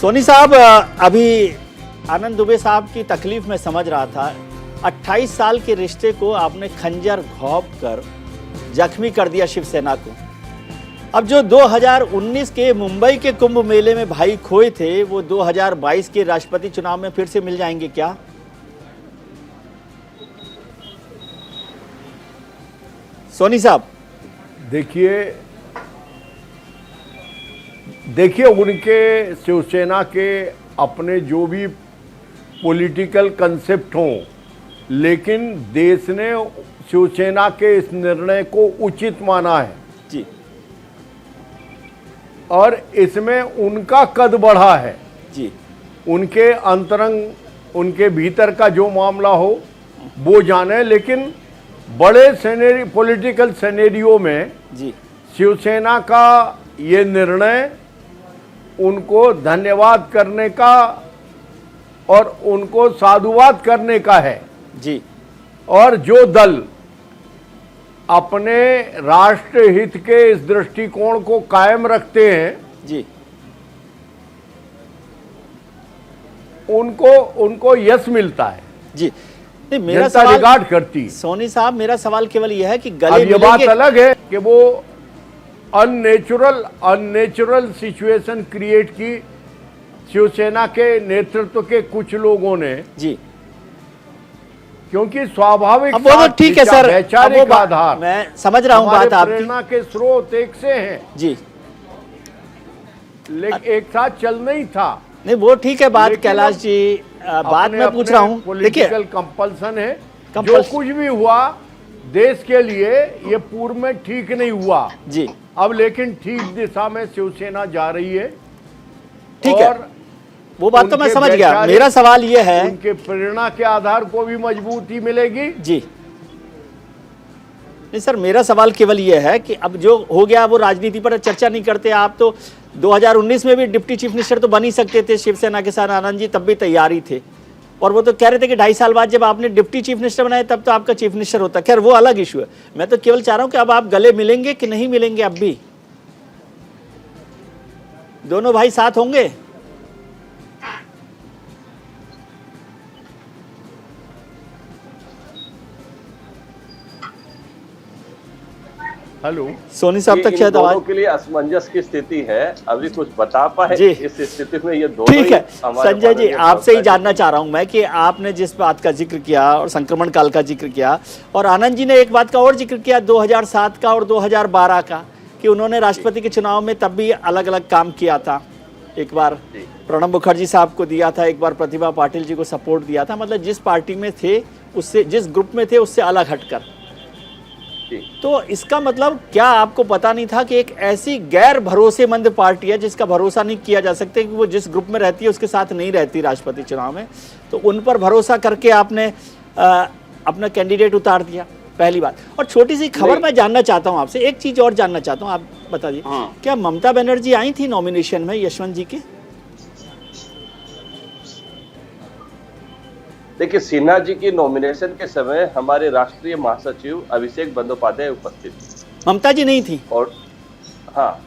सोनी साहब, अभी आनंद दुबे साहब की तकलीफ में समझ रहा था। 28 साल के रिश्ते को आपने खंजर घोंप कर जख्मी कर दिया शिवसेना को। अब जो 2019 के मुंबई के कुंभ मेले में भाई खोए थे, वो 2022 के राष्ट्रपति चुनाव में फिर से मिल जाएंगे क्या? सोनी साहब, देखिए उनके शिवसेना के अपने जो भी पॉलिटिकल कंसेप्ट हों, लेकिन देश ने शिवसेना के इस निर्णय को उचित माना है जी, और इसमें उनका कद बढ़ा है जी। उनके अंतरंग, उनके भीतर का जो मामला हो वो जाने, लेकिन बड़े पॉलिटिकल सिनेरियो में जी शिवसेना का ये निर्णय उनको धन्यवाद करने का और उनको साधुवाद करने का है जी। और जो दल अपने राष्ट्र हित के इस दृष्टिकोण को कायम रखते हैं जी, उनको यश मिलता है जी। नहीं, मेरा जनता सवाल रिगार्ड करती है। सोनी साहब, मेरा सवाल केवल यह है कि अब गले ये बात मिलेंगे। अलग है कि वो अननेचुरल सिचुएशन क्रिएट की शिवसेना के नेतृत्व के कुछ लोगों ने जी, क्योंकि स्वाभाविक अब वो तो ठीक है सर, अब वैचारिक वो आधार, मैं समझ रहा हूँ हमारे बात आपकी प्रेरणा के स्रोत एक से हैं, जी। लेकिन एक साथ चल नहीं था। नहीं, वो ठीक है बात लेकिन कैलाश जी, बात मैं पूछ रहा हूँ। देखिए, पॉलिटिकल कंपल्सन है, जो कुछ भी हुआ देश के लिए ये पूर्व में ठीक नहीं हुआ जी। अब लेकिन ठीक दिशा में शिवसेना जा रही है। ठीक है, वो बात तो मैं समझ गया। मेरा सवाल ये है, उनके प्रेरणा के आधार को भी मजबूती मिलेगी जी। नहीं सर, मेरा सवाल केवल ये है कि अब जो हो गया वो राजनीति पर चर्चा नहीं करते आप। तो 2019 में भी डिप्टी चीफ मिनिस्टर तो बन ही सकते थे शिवसेना के साथ, आनंद जी तब भी तैयार ही थे। और वो तो कह रहे थे कि 2.5 साल बाद जब आपने डिप्टी चीफ मिनिस्टर बनाए तब तो आपका चीफ मिनिस्टर होता। खैर वो अलग इशू है। मैं तो केवल चाह रहा हूं कि अब आप गले मिलेंगे कि नहीं मिलेंगे? अब भी दोनों भाई साथ होंगे? हेलो सोनी साहब तक शायद दोनों आवाज के लिए असमंजस की स्थिति है, अभी कुछ बता पाए जी। इस स्थिति में ये दोनों ठीक है। ही हमारे संजय जी, माननीय आपसे ही प्रवक्ता जानना चाह रहा हूं मैं कि आपने जिस बात का जिक्र किया और संक्रमण काल का जिक्र किया, और आनंद जी ने एक बात का और जिक्र किया 2007 का और 2012 का, कि उन्होंने राष्ट्रपति के चुनाव में तब भी अलग अलग काम किया था। एक बार प्रणब मुखर्जी साहब को दिया था, एक बार प्रतिभा पाटिल जी को सपोर्ट दिया था। मतलब जिस पार्टी में थे उससे, जिस ग्रुप में थे उससे अलग हटकर। तो इसका मतलब क्या आपको पता नहीं था कि एक ऐसी गैर भरोसेमंद पार्टी है जिसका भरोसा नहीं किया जा सकता, कि वो जिस ग्रुप में रहती है उसके साथ नहीं रहती राष्ट्रपति चुनाव में, तो उन पर भरोसा करके आपने अपना कैंडिडेट उतार दिया? पहली बात। और छोटी सी खबर मैं जानना चाहता हूं आपसे, एक चीज और जानना चाहता हूं, आप बता दीजिए। क्या ममता बनर्जी आई थी नॉमिनेशन में यशवंत जी के? देखिए, सिन्हा जी की नॉमिनेशन के समय हमारे राष्ट्रीय महासचिव अभिषेक बंदोपाध्याय उपस्थित थे। ममता जी नहीं थी? और हाँ,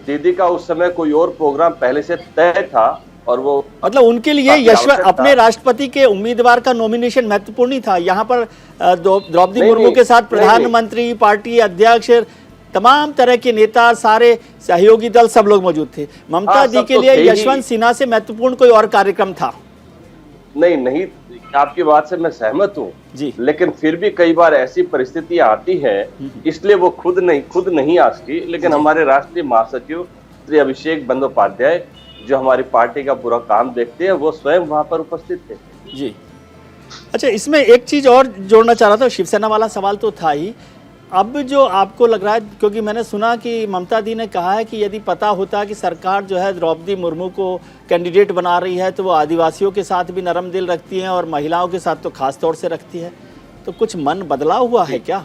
दीदी का उस समय कोई और प्रोग्राम पहले से तय था और वो मतलब उनके लिए यशवंत अपने राष्ट्रपति के उम्मीदवार का नॉमिनेशन महत्वपूर्ण नहीं था। यहाँ पर द्रौपदी मुर्मू के साथ प्रधानमंत्री, पार्टी अध्यक्ष, तमाम तरह के नेता, सारे सहयोगी दल, सब लोग मौजूद थे। ममता जी के लिए यशवंत सिन्हा से महत्वपूर्ण कोई और कार्यक्रम था? नहीं, आपकी बात से मैं सहमत हूँ जी, लेकिन फिर भी कई बार ऐसी परिस्थितियां आती है, इसलिए वो खुद नहीं आ सकी, लेकिन हमारे राष्ट्रीय महासचिव श्री अभिषेक बंदोपाध्याय जो हमारी पार्टी का पूरा काम देखते हैं, वो स्वयं वहां पर उपस्थित थे। जी। अच्छा, इसमें एक चीज और जोड़ना चाह रहा था, शिवसेना वाला सवाल तो था ही। अब जो आपको लग रहा है, क्योंकि मैंने सुना कि ममता दी ने कहा है कि यदि पता होता कि सरकार जो है द्रौपदी मुर्मू को कैंडिडेट बना रही है तो वो आदिवासियों के साथ भी नरम दिल रखती हैं और महिलाओं के साथ तो खास तौर से रखती है, तो कुछ मन बदला हुआ है क्या?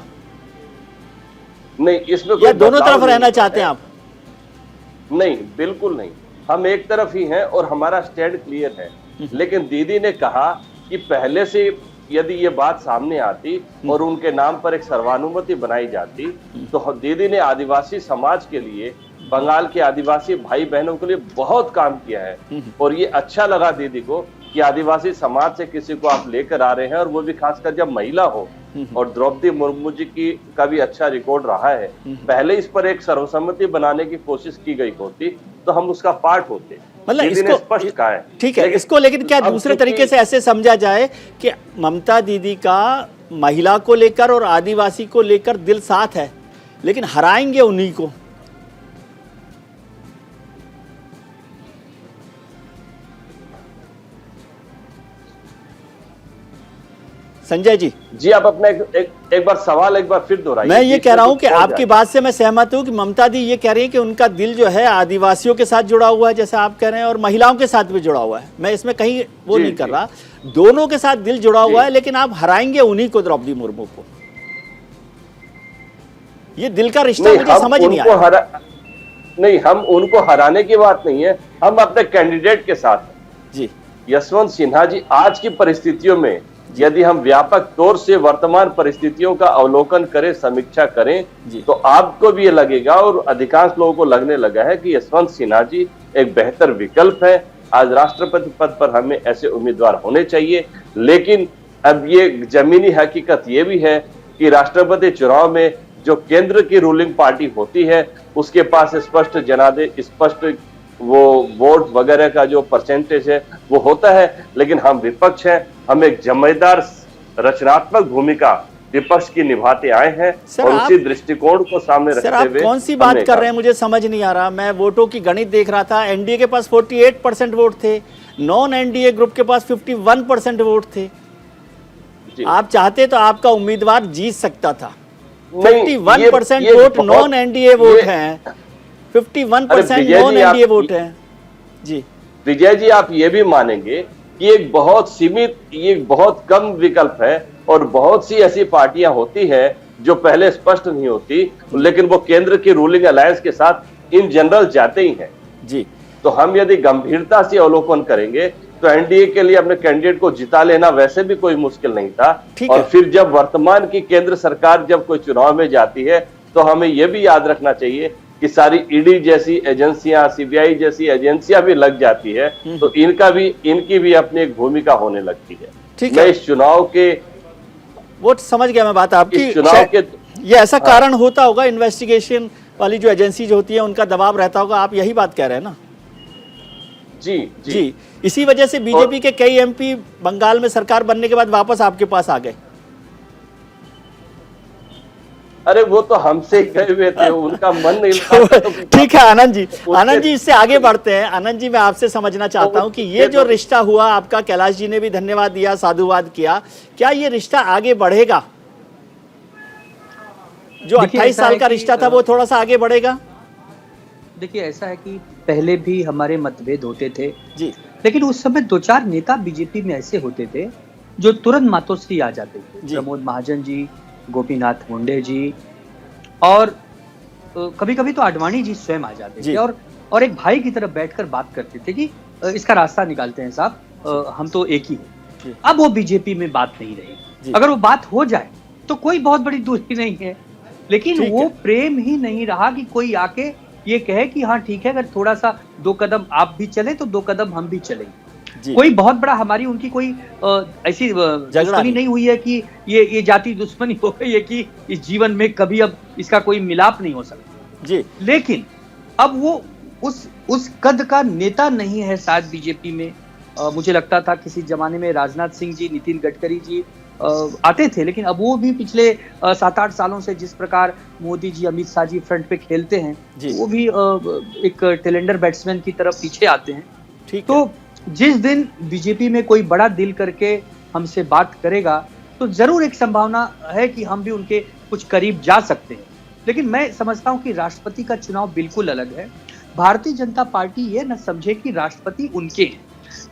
नहीं, इसमें या दोनों तरफ रहना चाहते हैं आप? नहीं, बिल्कुल नहीं, हम एक तरफ ही हैं और हमारा स्टैंड क्लियर है। लेकिन दीदी ने कहा कि पहले से यदि ये बात सामने आती और उनके नाम पर एक सर्वानुमति बनाई जाती तो दीदी ने आदिवासी समाज के लिए, बंगाल के आदिवासी भाई बहनों के लिए बहुत काम किया है और ये अच्छा लगा दीदी को कि आदिवासी समाज से किसी को आप लेकर आ रहे हैं, और वो भी खासकर जब महिला हो। और द्रौपदी मुर्मू जी का भी अच्छा रिकॉर्ड रहा है। पहले इस पर एक सर्वसम्मति बनाने की कोशिश की गई होती तो हम उसका पार्ट होते, मतलब इसको स्पष्ट कहा है। ठीक है, इसको लेकिन क्या दूसरे तरीके से ऐसे समझा जाए कि ममता दीदी का महिला को लेकर और आदिवासी को लेकर दिल साथ है, लेकिन हराएंगे उन्हीं को? संजय जी, जी आप अपना एक बार सवाल एक बार फिर दोहराइए। मैं ये कह रहा हूं कि आपकी बात से मैं सहमत हूं कि ममता दी ये कह रही है कि उनका दिल जो है आदिवासियों के साथ जुड़ा हुआ है, जैसे आप कह रहे हैं, और महिलाओं के साथ भी जुड़ा हुआ है। मैं इसमें कहीं वो नहीं कर रहा, दोनों के साथ दिल जुड़ा हुआ है, लेकिन आप हराएंगे उन्हीं को, द्रौपदी मुर्मू को। ये दिल का रिश्ता मुझे समझ नहीं आया। नहीं, हम उनको हराने की बात नहीं है, हम अपने कैंडिडेट के साथ हैं। जी, यशवंत सिन्हा जी, आज की परिस्थितियों में यदि हम व्यापक तौर से वर्तमान परिस्थितियों का अवलोकन करें, समीक्षा करें, तो आपको भी ये लगेगा और अधिकांश लोगों को लगने लगा है कि यशवंत सिन्हा जी एक बेहतर विकल्प है। आज राष्ट्रपति पद पर हमें ऐसे उम्मीदवार होने चाहिए, लेकिन अब ये जमीनी हकीकत ये भी है कि राष्ट्रपति चुनाव में जो केंद्र की रूलिंग पार्टी होती है उसके पास स्पष्ट वो वोट वगैरह का जो परसेंटेज है वो होता है, लेकिन हम विपक्ष हैं, हम एक जिम्मेदार रचनात्मक भूमिका विपक्ष की निभाते आए हैं और उसी दृष्टिकोण को सामने रखते हुए। सर, आप कौन सी बात कर रहे हैं, मुझे समझ नहीं आ रहा। मैं वोटों की गणित देख रहा था, एनडीए के पास 48% वोट थे, नॉन एनडीए ग्रुप के पास 51% वोट थे। आप चाहते तो आपका उम्मीदवार जीत सकता था। 51% वोट नॉन एनडीए वोट हैं, 51% नॉन एनडीए वोट हैं। जी विजय जी, आप ये भी मानेंगे कि एक बहुत सीमित, ये बहुत कम विकल्प है और बहुत सी ऐसी पार्टियां होती हैं जो पहले स्पष्ट नहीं होती, लेकिन वो केंद्र की रूलिंग अलायंस के साथ इन जनरल जाते ही हैं। जी, तो हम यदि गंभीरता से अवलोकन करेंगे तो एनडीए के लिए अपने कैंडिडेट को जिता लेना वैसे भी कोई मुश्किल नहीं था। और फिर जब वर्तमान की केंद्र सरकार जब कोई चुनाव में जाती है तो हमें यह भी याद रखना चाहिए कि सारी ईडी जैसी एजेंसियां, सीबीआई जैसी एजेंसियां भी लग जाती है, तो इनकी भी अपनी एक भूमिका होने लगती है। मैं इस चुनाव के वो समझ गया मैं बात आपकी। चुनाव के ये ऐसा कारण होता होगा, इन्वेस्टिगेशन वाली जो एजेंसी जो होती है उनका दबाव रहता होगा, आप यही बात कह रहे हैं ना? जी, इसी वजह से बीजेपी के कई एमपी बंगाल में सरकार बनने के बाद वापस आपके पास आ गए। अरे वो तो हमसे गए हुए थे, उनका मन नहीं लगा तो ठीक है आनंद जी, इससे आगे बढ़ते हैं। आनंद जी, मैं आपसे समझना चाहता हूं कि ये जो रिश्ता हुआ आपका, कैलाश जी ने भी धन्यवाद दिया, साधुवाद किया, क्या ये रिश्ता आगे बढ़ेगा? जो 28 साल का रिश्ता था वो थोड़ा सा आगे बढ़ेगा? देखिए, ऐसा है कि पहले भी हमारे मतभेद होते थे जी, लेकिन उस समय 2-4 नेता बीजेपी में ऐसे होते थे जो तुरंत मातोश्री आ जाते थे। प्रमोद महाजन जी, गोपीनाथ मुंडे जी, और कभी कभी तो आडवाणी जी स्वयं आ जाते थे और एक भाई की तरफ बैठकर बात करते थे कि इसका रास्ता निकालते हैं साहब, हम तो एक ही हैं। अब वो बीजेपी में बात नहीं रही। अगर वो बात हो जाए तो कोई बहुत बड़ी दूरी नहीं है, लेकिन वो प्रेम ही नहीं रहा कि कोई आके ये कहे कि हाँ ठीक है, अगर थोड़ा सा 2 कदम आप भी चले तो 2 कदम हम भी चलेंगे। कोई बहुत बड़ा हमारी उनकी कोई ऐसी दुश्मनी नहीं हुई है कि ये जाति दुश्मनी हो गई है कि इस जीवन में कभी अब इसका कोई मिलाप नहीं हो सकता जी। लेकिन अब वो उस कद का नेता नहीं है शायद बीजेपी में, मुझे लगता था किसी जमाने में राजनाथ सिंह जी, नितिन गडकरी जी आते थे, लेकिन अब वो भी पिछले 7-8 सालों से जिस प्रकार मोदी जी, अमित शाह जी फ्रंट पे खेलते हैं, वो भी एक टेलेंडर बैट्समैन की तरफ पीछे आते हैं। तो जिस दिन बीजेपी में कोई बड़ा दिल करके हमसे बात करेगा तो जरूर एक संभावना है कि हम भी उनके कुछ करीब जा सकते हैं। लेकिन मैं समझता हूं कि राष्ट्रपति का चुनाव बिल्कुल अलग है। भारतीय जनता पार्टी ये न समझे कि राष्ट्रपति उनके हैं।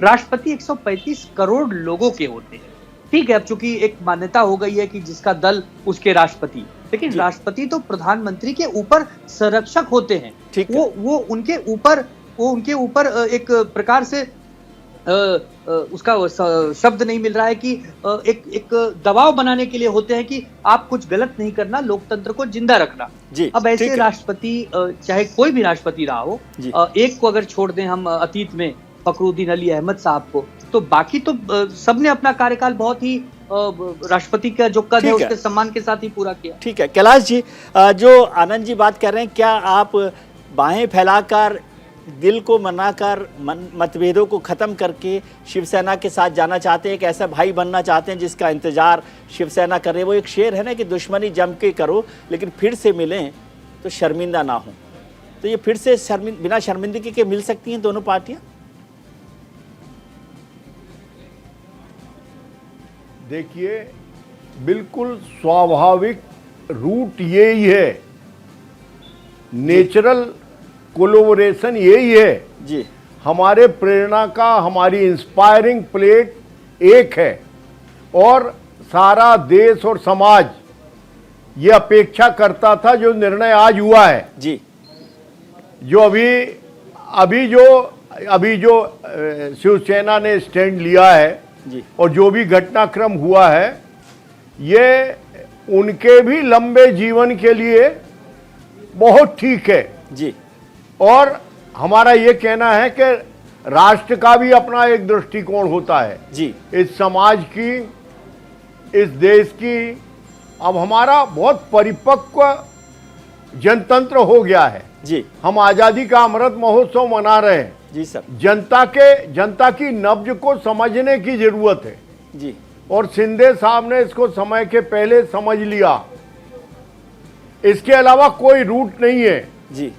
राष्ट्रपति 135 करोड़ लोगों के होते हैं। ठीक है, अब चूंकि एक मान्यता हो गई है कि जिसका दल उसके राष्ट्रपति, लेकिन राष्ट्रपति तो प्रधानमंत्री के ऊपर संरक्षक होते हैं। वो उनके ऊपर एक प्रकार से उसका शब्द नहीं मिल रहा है कि एक दबाव बनाने के लिए होते हैं कि आप कुछ गलत नहीं करना, लोकतंत्र को जिंदा रखना। अब ऐसे राष्ट्रपति, चाहे कोई भी राष्ट्रपति रहा हो, एक को अगर छोड़ दें हम अतीत में फखरुद्दीन अली अहमद साहब को, तो बाकी तो सबने अपना कार्यकाल बहुत ही राष्ट्रपति का जो कद है उसके सम्मान के साथ ही पूरा किया। ठीक है कैलाश जी, जो आनंद जी बात कर रहे हैं, क्या आप बाहें फैलाकर, दिल को मनाकर, मतभेदों को खत्म करके शिवसेना के साथ जाना चाहते हैं? एक ऐसा भाई बनना चाहते हैं जिसका इंतजार शिवसेना कर रहे? वो एक शेर है ना कि दुश्मनी जम के करो लेकिन फिर से मिलें तो शर्मिंदा ना हो। तो ये फिर से बिना शर्मिंदगी के मिल सकती हैं दोनों पार्टियां? देखिए, बिल्कुल स्वाभाविक रूट यही है, नेचुरल कोलैबोरेशन यही है जी। हमारे प्रेरणा का, हमारी इंस्पायरिंग प्लेट एक है और सारा देश और समाज ये अपेक्षा करता था जो निर्णय आज हुआ है जी, जो अभी जो शिवसेना ने स्टैंड लिया है जी, और जो भी घटनाक्रम हुआ है, ये उनके भी लंबे जीवन के लिए बहुत ठीक है जी। और हमारा ये कहना है कि राष्ट्र का भी अपना एक दृष्टिकोण होता है जी, इस समाज की, इस देश की। अब हमारा बहुत परिपक्व जनतंत्र हो गया है जी। हम आजादी का अमृत महोत्सव मना रहे हैं जी सर। जनता की नब्ज को समझने की जरूरत है जी, और शिंदे साहब ने इसको समय के पहले समझ लिया। इसके अलावा कोई रूट नहीं है जी,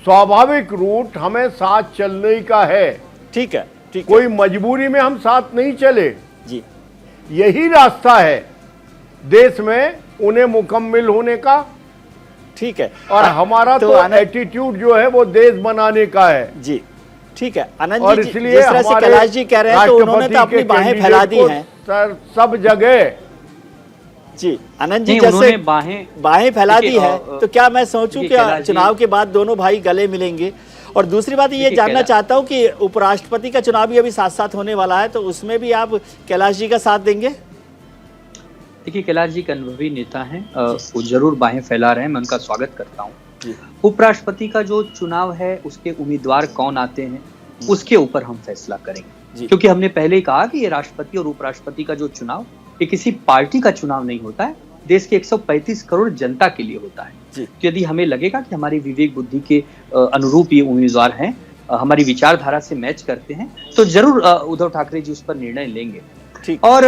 स्वाभाविक रूट हमें साथ चलने का है। ठीक है, ठीक कोई मजबूरी में हम साथ नहीं चले जी। यही रास्ता है देश में उन्हें मुकम्मल होने का। ठीक है, और हमारा तो एटीट्यूड जो है वो देश बनाने का है जी। ठीक है आनंद और जी, इसलिए जिस तरह से कैलाश जी कह रहे हैं तो उन्होंने तो अपनी बाहें फैला दी हैं सर सब जगह जी। आनंद जी जैसे बाहें फैला दी है, तो क्या मैं सोचूं कि चुनाव के बाद दोनों भाई गले मिलेंगे? और दूसरी बात ये जानना चाहता हूं कि उपराष्ट्रपति का चुनाव भी अभी साथ साथ होने वाला है, तो उसमें भी आप कैलाश जी का साथ देंगे? देखिए, कैलाश जी एक अनुभवी नेता हैं, वो जरूर बाहें फैला रहे हैं, मैं उनका स्वागत करता हूँ। उपराष्ट्रपति का जो चुनाव है उसके उम्मीदवार कौन आते हैं उसके ऊपर हम फैसला करेंगे, क्योंकि हमने पहले ही कहा कि ये राष्ट्रपति और उपराष्ट्रपति का जो चुनाव ये किसी पार्टी का चुनाव नहीं होता है, देश के 135 करोड़ जनता के लिए होता है। तो यदि हमें लगेगा कि हमारी विवेक बुद्धि के अनुरूप ये उम्मीदवार हैं, हमारी विचारधारा से मैच करते हैं, तो जरूर उद्धव ठाकरे जी उस पर निर्णय लेंगे। और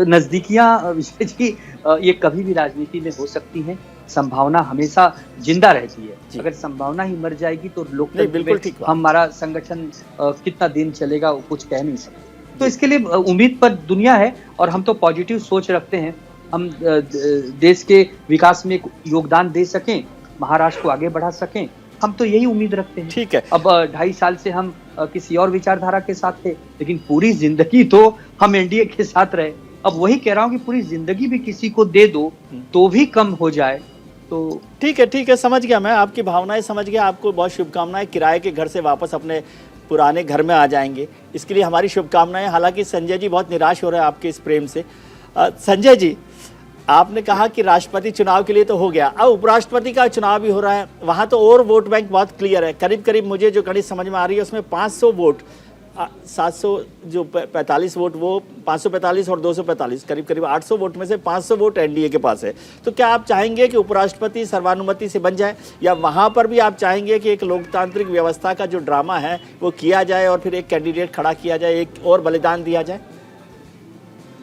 नजदीकियां विजय जी ये कभी भी राजनीति में हो सकती हैं, संभावना हमेशा जिंदा रहती है। अगर संभावना ही मर जाएगी तो लोकतंत्र में हमारा संगठन कितना दिन चलेगा वो कुछ कह नहीं सकते। तो इसके लिए उम्मीद पर दुनिया है और हम तो पॉजिटिव सोच रखते हैं, हम देश के विकास में योगदान दे सकें, महाराष्ट्र को आगे बढ़ा सकें, हम तो यही उम्मीद रखते हैं। ठीक है। अब 2.5 साल से हम किसी और विचारधारा के साथ थे, लेकिन पूरी जिंदगी तो हम एनडीए के साथ रहे। अब वही कह रहा हूँ कि पूरी जिंदगी भी किसी को दे दो तो भी कम हो जाए। तो ठीक है, समझ गया मैं, आपकी भावनाएं समझ गया। आपको बहुत शुभकामनाएं, किराए के घर से वापस अपने पुराने घर में आ जाएंगे, इसके लिए हमारी शुभकामनाएं। हालांकि संजय जी बहुत निराश हो रहे हैं आपके इस प्रेम से। संजय जी, आपने कहा कि राष्ट्रपति चुनाव के लिए तो हो गया, अब उपराष्ट्रपति का चुनाव भी हो रहा है, वहाँ तो और वोट बैंक बहुत क्लियर है। करीब करीब मुझे जो गणित समझ में आ रही है उसमें 500 वोट 700 जो 45 वोट वो 545 और 245 करीब करीब 800 वोट में से 500 वोट एनडीए के पास है। तो क्या आप चाहेंगे कि उपराष्ट्रपति सर्वानुमति से बन जाए, या वहां पर भी आप चाहेंगे कि एक लोकतांत्रिक व्यवस्था का जो ड्रामा है वो किया जाए और फिर एक कैंडिडेट खड़ा किया जाए, एक और बलिदान दिया जाए?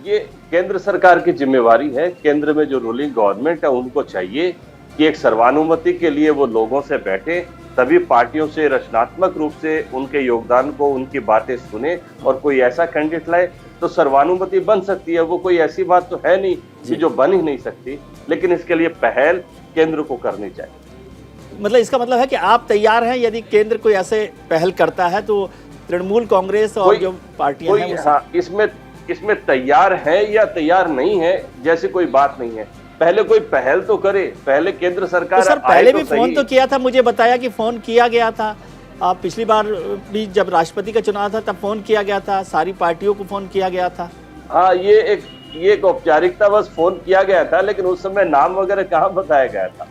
ये केंद्र सरकार की जिम्मेवारी है। केंद्र में जो रूलिंग गवर्नमेंट है उनको चाहिए कि एक सर्वानुमति के लिए वो लोगों से बैठे, सभी पार्टियों से रचनात्मक रूप से उनके योगदान को, उनकी बातें सुने और कोई ऐसा कैंडिडेट लाए तो सर्वानुमति बन सकती है। वो कोई ऐसी बात तो है नहीं कि जो बन ही नहीं सकती, लेकिन इसके लिए पहल केंद्र को करनी चाहिए। मतलब इसका मतलब है कि आप तैयार हैं यदि केंद्र कोई ऐसे पहल करता है तो तृणमूल कांग्रेस और जो पार्टियां हैं हाँ, इसमें तैयार है या तैयार नहीं है जैसी कोई बात नहीं है। पहले कोई पहल तो करे, पहले केंद्र सरकार। तो सर पहले भी फोन तो किया था, मुझे बताया कि फोन किया गया था। आप पिछली बार भी जब राष्ट्रपति का चुनाव था तब फोन किया गया था, सारी पार्टियों को फोन किया गया था। हाँ, ये एक औपचारिकता बस फोन किया गया था, लेकिन उस समय नाम वगैरह कहाँ बताया गया था।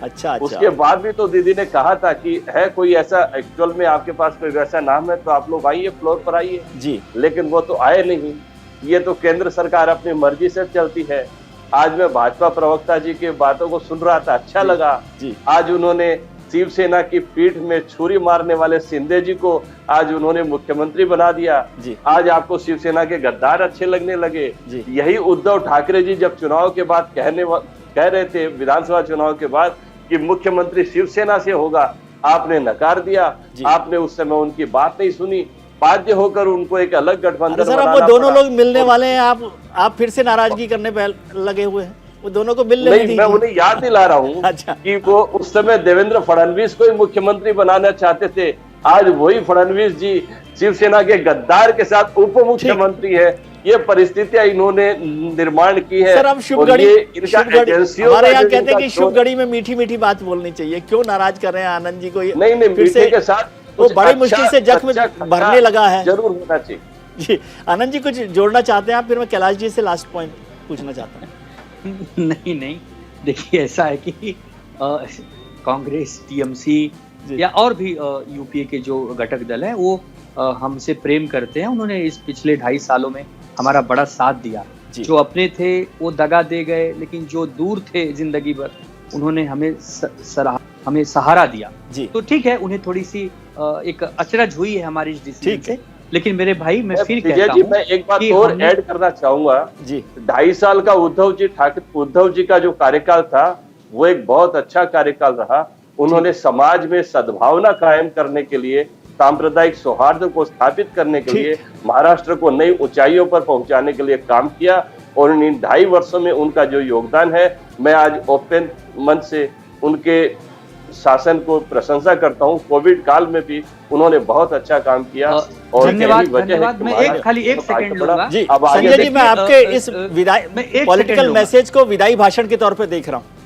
अच्छा। उसके बाद भी तो दीदी ने कहा था कि है कोई ऐसा एक्चुअल में आपके पास कोई वैसा नाम है तो आप लोग आइए, फ्लोर पर आइए जी, लेकिन वो तो आए नहीं। ये तो केंद्र सरकार अपनी मर्जी से चलती है। आज मैं भाजपा प्रवक्ता जी की बातों को सुन रहा था, अच्छा लगा जी। आज उन्होंने शिवसेना की पीठ में छुरी मारने वाले शिंदे जी को आज उन्होंने मुख्यमंत्री बना दिया जी। आज आपको शिवसेना के गद्दार अच्छे लगने लगे जी। यही उद्धव ठाकरे जी जब चुनाव के बाद कह रहे थे, विधानसभा चुनाव के बाद, कि मुख्यमंत्री शिवसेना से होगा, आपने नकार दिया। आपने उस समय उनकी बात नहीं सुनी, बाध्य होकर उनको एक अलग गठबंधन सर, अब वो दोनों लोग मिलने वाले हैं, आप फिर से नाराजगी करने पे लगे हुए हैं। वो दोनों को मिलने नहीं, मैं उन्हें याद दिला रहा हूँ अच्छा। कि वो उस समय देवेंद्र फडणवीस को ही मुख्यमंत्री बनाना चाहते थे। आज वही फडणवीस जी शिवसेना के गद्दार के साथ उप मुख्यमंत्री है। ये परिस्थितियां इन्होंने निर्माण की है। सर, अब शुभ घड़ी, हमारे यहाँ कहते हैं कि शुभ घड़ी में मीठी मीठी बात बोलनी चाहिए। क्यों नाराज कर रहे हैं आनंद जी को? नहीं, मीठे के साथ वो बड़ी मुश्किल से जख्म भरने लगा है। जरूर होना चाहिए जी। आनंद जी कुछ जोड़ना चाहते हैं आप? फिर मैं कैलाश जी से लास्ट पॉइंट पूछना चाहता हूँ। नहीं, देखिए ऐसा है कि कांग्रेस, टीएमसी या और भी यूपीए के जो घटक दल हैं वो हमसे प्रेम करते हैं। उन्होंने इस पिछले 2.5 सालों में हमारा बड़ा साथ दिया। जो अपने थे वो दगा दे गए, लेकिन जो दूर थे जिंदगी भर उन्होंने हमें सहारा दिया जी। तो ठीक है, उन्हें थोड़ी सी एक अचरज हुई है हमारी इस डिसीजन से, लेकिन मेरे भाई मैं फिर कहता हूं, मैं एक बात और ऐड करना चाहूंगा जी। 2.5 साल का उद्धव जी का जो कार्यकाल था वो एक बहुत अच्छा कार्यकाल रहा। उन्होंने समाज में सद्भावना कायम करने के लिए, सांप्रदायिक सौहार्द को स्थापित करने के लिए, महाराष्ट्र को नई ऊंचाइयों पर पहुंचाने के लिए काम किया। और इन 2.5 वर्षों में उनका जो योगदान है, मैं आज ओपन मन से उनके शासन को प्रशंसा करता हूं। कोविड काल में भी उन्होंने बहुत अच्छा काम किया। और धन्यवाद। मैं खाली एक सेकंड लूंगा जी। संजय जी, मैं आपके इस पॉलिटिकल मैसेज को विदाई भाषण के तौर पे देख रहा हूं।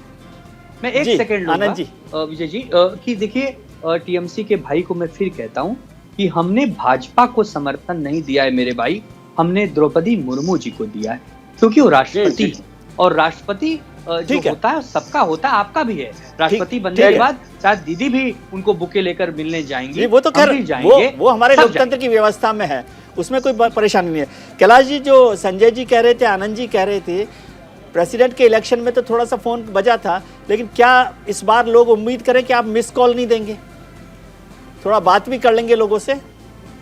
मैं एक सेकंड लूंगा आनंद जी, विजय जी, कि देखिए टीएमसी के भाई को मैं फिर कहता हूं कि हमने भाजपा को समर्थन नहीं दिया है मेरे भाई, हमने द्रौपदी मुर्मू जी को दिया है, क्योंकि वो राष्ट्रपति है। और राष्ट्रपति जो होता है सबका होता है, आपका भी है। राष्ट्रपति बनने के बाद शायद दीदी भी उनको बुके लेकर मिलने जाएंगी। वो तो खैर वो हमारे लोकतंत्र की व्यवस्था में है, उसमें कोई परेशानी नहीं है। कैलाश जी, जो संजय जी कह रहे थे, आनंद जी कह रहे थे, प्रेसिडेंट के इलेक्शन में तो थोड़ा सा फोन बजा था, लेकिन क्या इस बार लोग उम्मीद करें कि आप मिस कॉल नहीं देंगे? थोड़ा बात भी कर लेंगे लोगों से,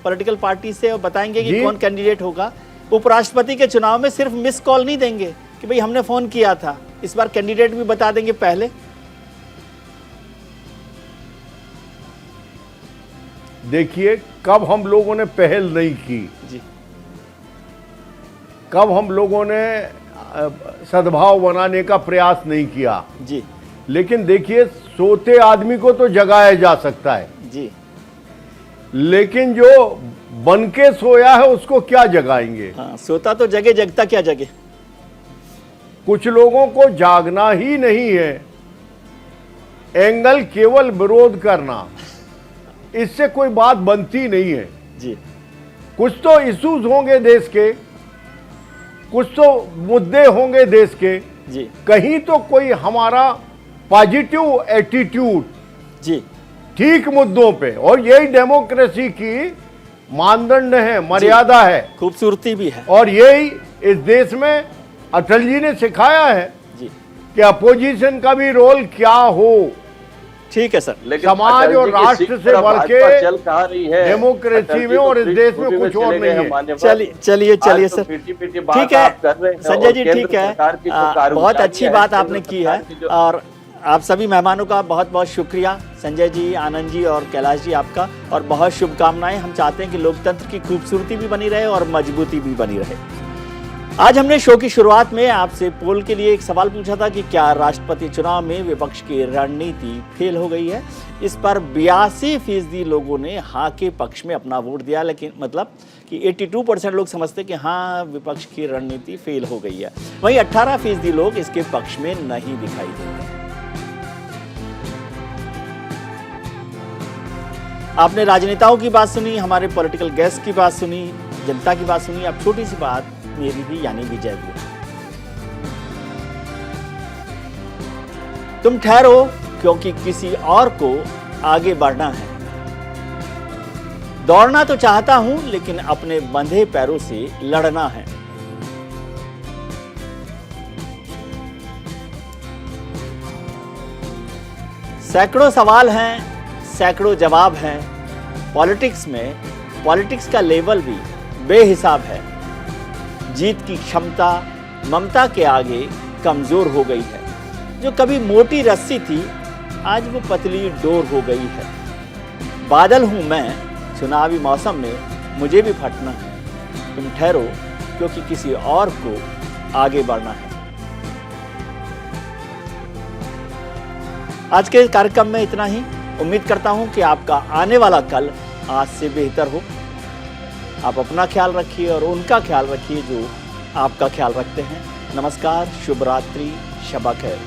पॉलिटिकल पार्टी से, और बताएंगे कि कौन कैंडिडेट होगा। उपराष्ट्रपति के चुनाव में सिर्फ मिस कॉल नहीं देंगे कि भाई हमने फोन किया था, इस बार कैंडिडेट भी बता देंगे पहले। देखिए, कब हम लोगों ने पहल नहीं की जी, कब हम लोगों ने सद्भाव बनाने का प्रयास नहीं किया जी। लेकिन देखिए, सोते आदमी को तो जगाया जा सकता है जी, लेकिन जो बन के सोया है उसको क्या जगाएंगे? हाँ, सोता तो जगे, जगता क्या जगे। कुछ लोगों को जागना ही नहीं है, एंगल केवल विरोध करना, इससे कोई बात बनती नहीं है जी। कुछ तो इश्यूज होंगे देश के, कुछ तो मुद्दे होंगे देश के जी, कहीं तो कोई हमारा पॉजिटिव एटीट्यूड जी ठीक मुद्दों पे, और यही डेमोक्रेसी की मानदंड है, मर्यादा है, खूबसूरती भी है। और यही इस देश में अटल जी ने सिखाया है जी, कि अपोजिशन का भी रोल क्या हो। ठीक है सर। लेकिन समाज अटल और जी की राष्ट्र सीख से तरफ बढ़ भाजपा के चल कहाँ रही है डेमोक्रेसी में और इस देश में कुछ और नहीं है। चलिए सर, ठीक है संजय जी, ठीक है, बहुत अच्छी बात आपने की है। और आप सभी मेहमानों का बहुत बहुत शुक्रिया, संजय जी, आनंद जी और कैलाश जी, आपका, और बहुत शुभकामनाएं। हम चाहते हैं कि लोकतंत्र की खूबसूरती भी बनी रहे और मजबूती भी बनी रहे। आज हमने शो की शुरुआत में आपसे पोल के लिए एक सवाल पूछा था कि क्या राष्ट्रपति चुनाव में विपक्ष की रणनीति फेल हो गई है। इस पर 82% लोगों ने हाँ के पक्ष में अपना वोट दिया, लेकिन मतलब कि 82% लोग समझते कि हाँ विपक्ष की रणनीति फेल हो गई है। वहीं 18% लोग इसके पक्ष में नहीं दिखाई देते। आपने राजनेताओं की बात सुनी, हमारे पॉलिटिकल गेस्ट की बात सुनी, जनता की बात सुनी। अब छोटी सी बात मेरी भी, यानी विजय भी। तुम ठहरो क्योंकि किसी और को आगे बढ़ना है। दौड़ना तो चाहता हूं लेकिन अपने बंधे पैरों से लड़ना है। सैकड़ों सवाल हैं, सैकड़ों जवाब हैं। पॉलिटिक्स का लेवल भी बेहिसाब है। जीत की क्षमता ममता के आगे कमजोर हो गई है। जो कभी मोटी रस्सी थी आज वो पतली डोर हो गई है। बादल हूं मैं, चुनावी मौसम में मुझे भी फटना है। तुम ठहरो क्योंकि किसी और को आगे बढ़ना है। आज के कार्यक्रम में इतना ही। उम्मीद करता हूं कि आपका आने वाला कल आज से बेहतर हो। आप अपना ख्याल रखिए और उनका ख्याल रखिए जो आपका ख्याल रखते हैं। नमस्कार, शुभ रात्रि, शब खैर।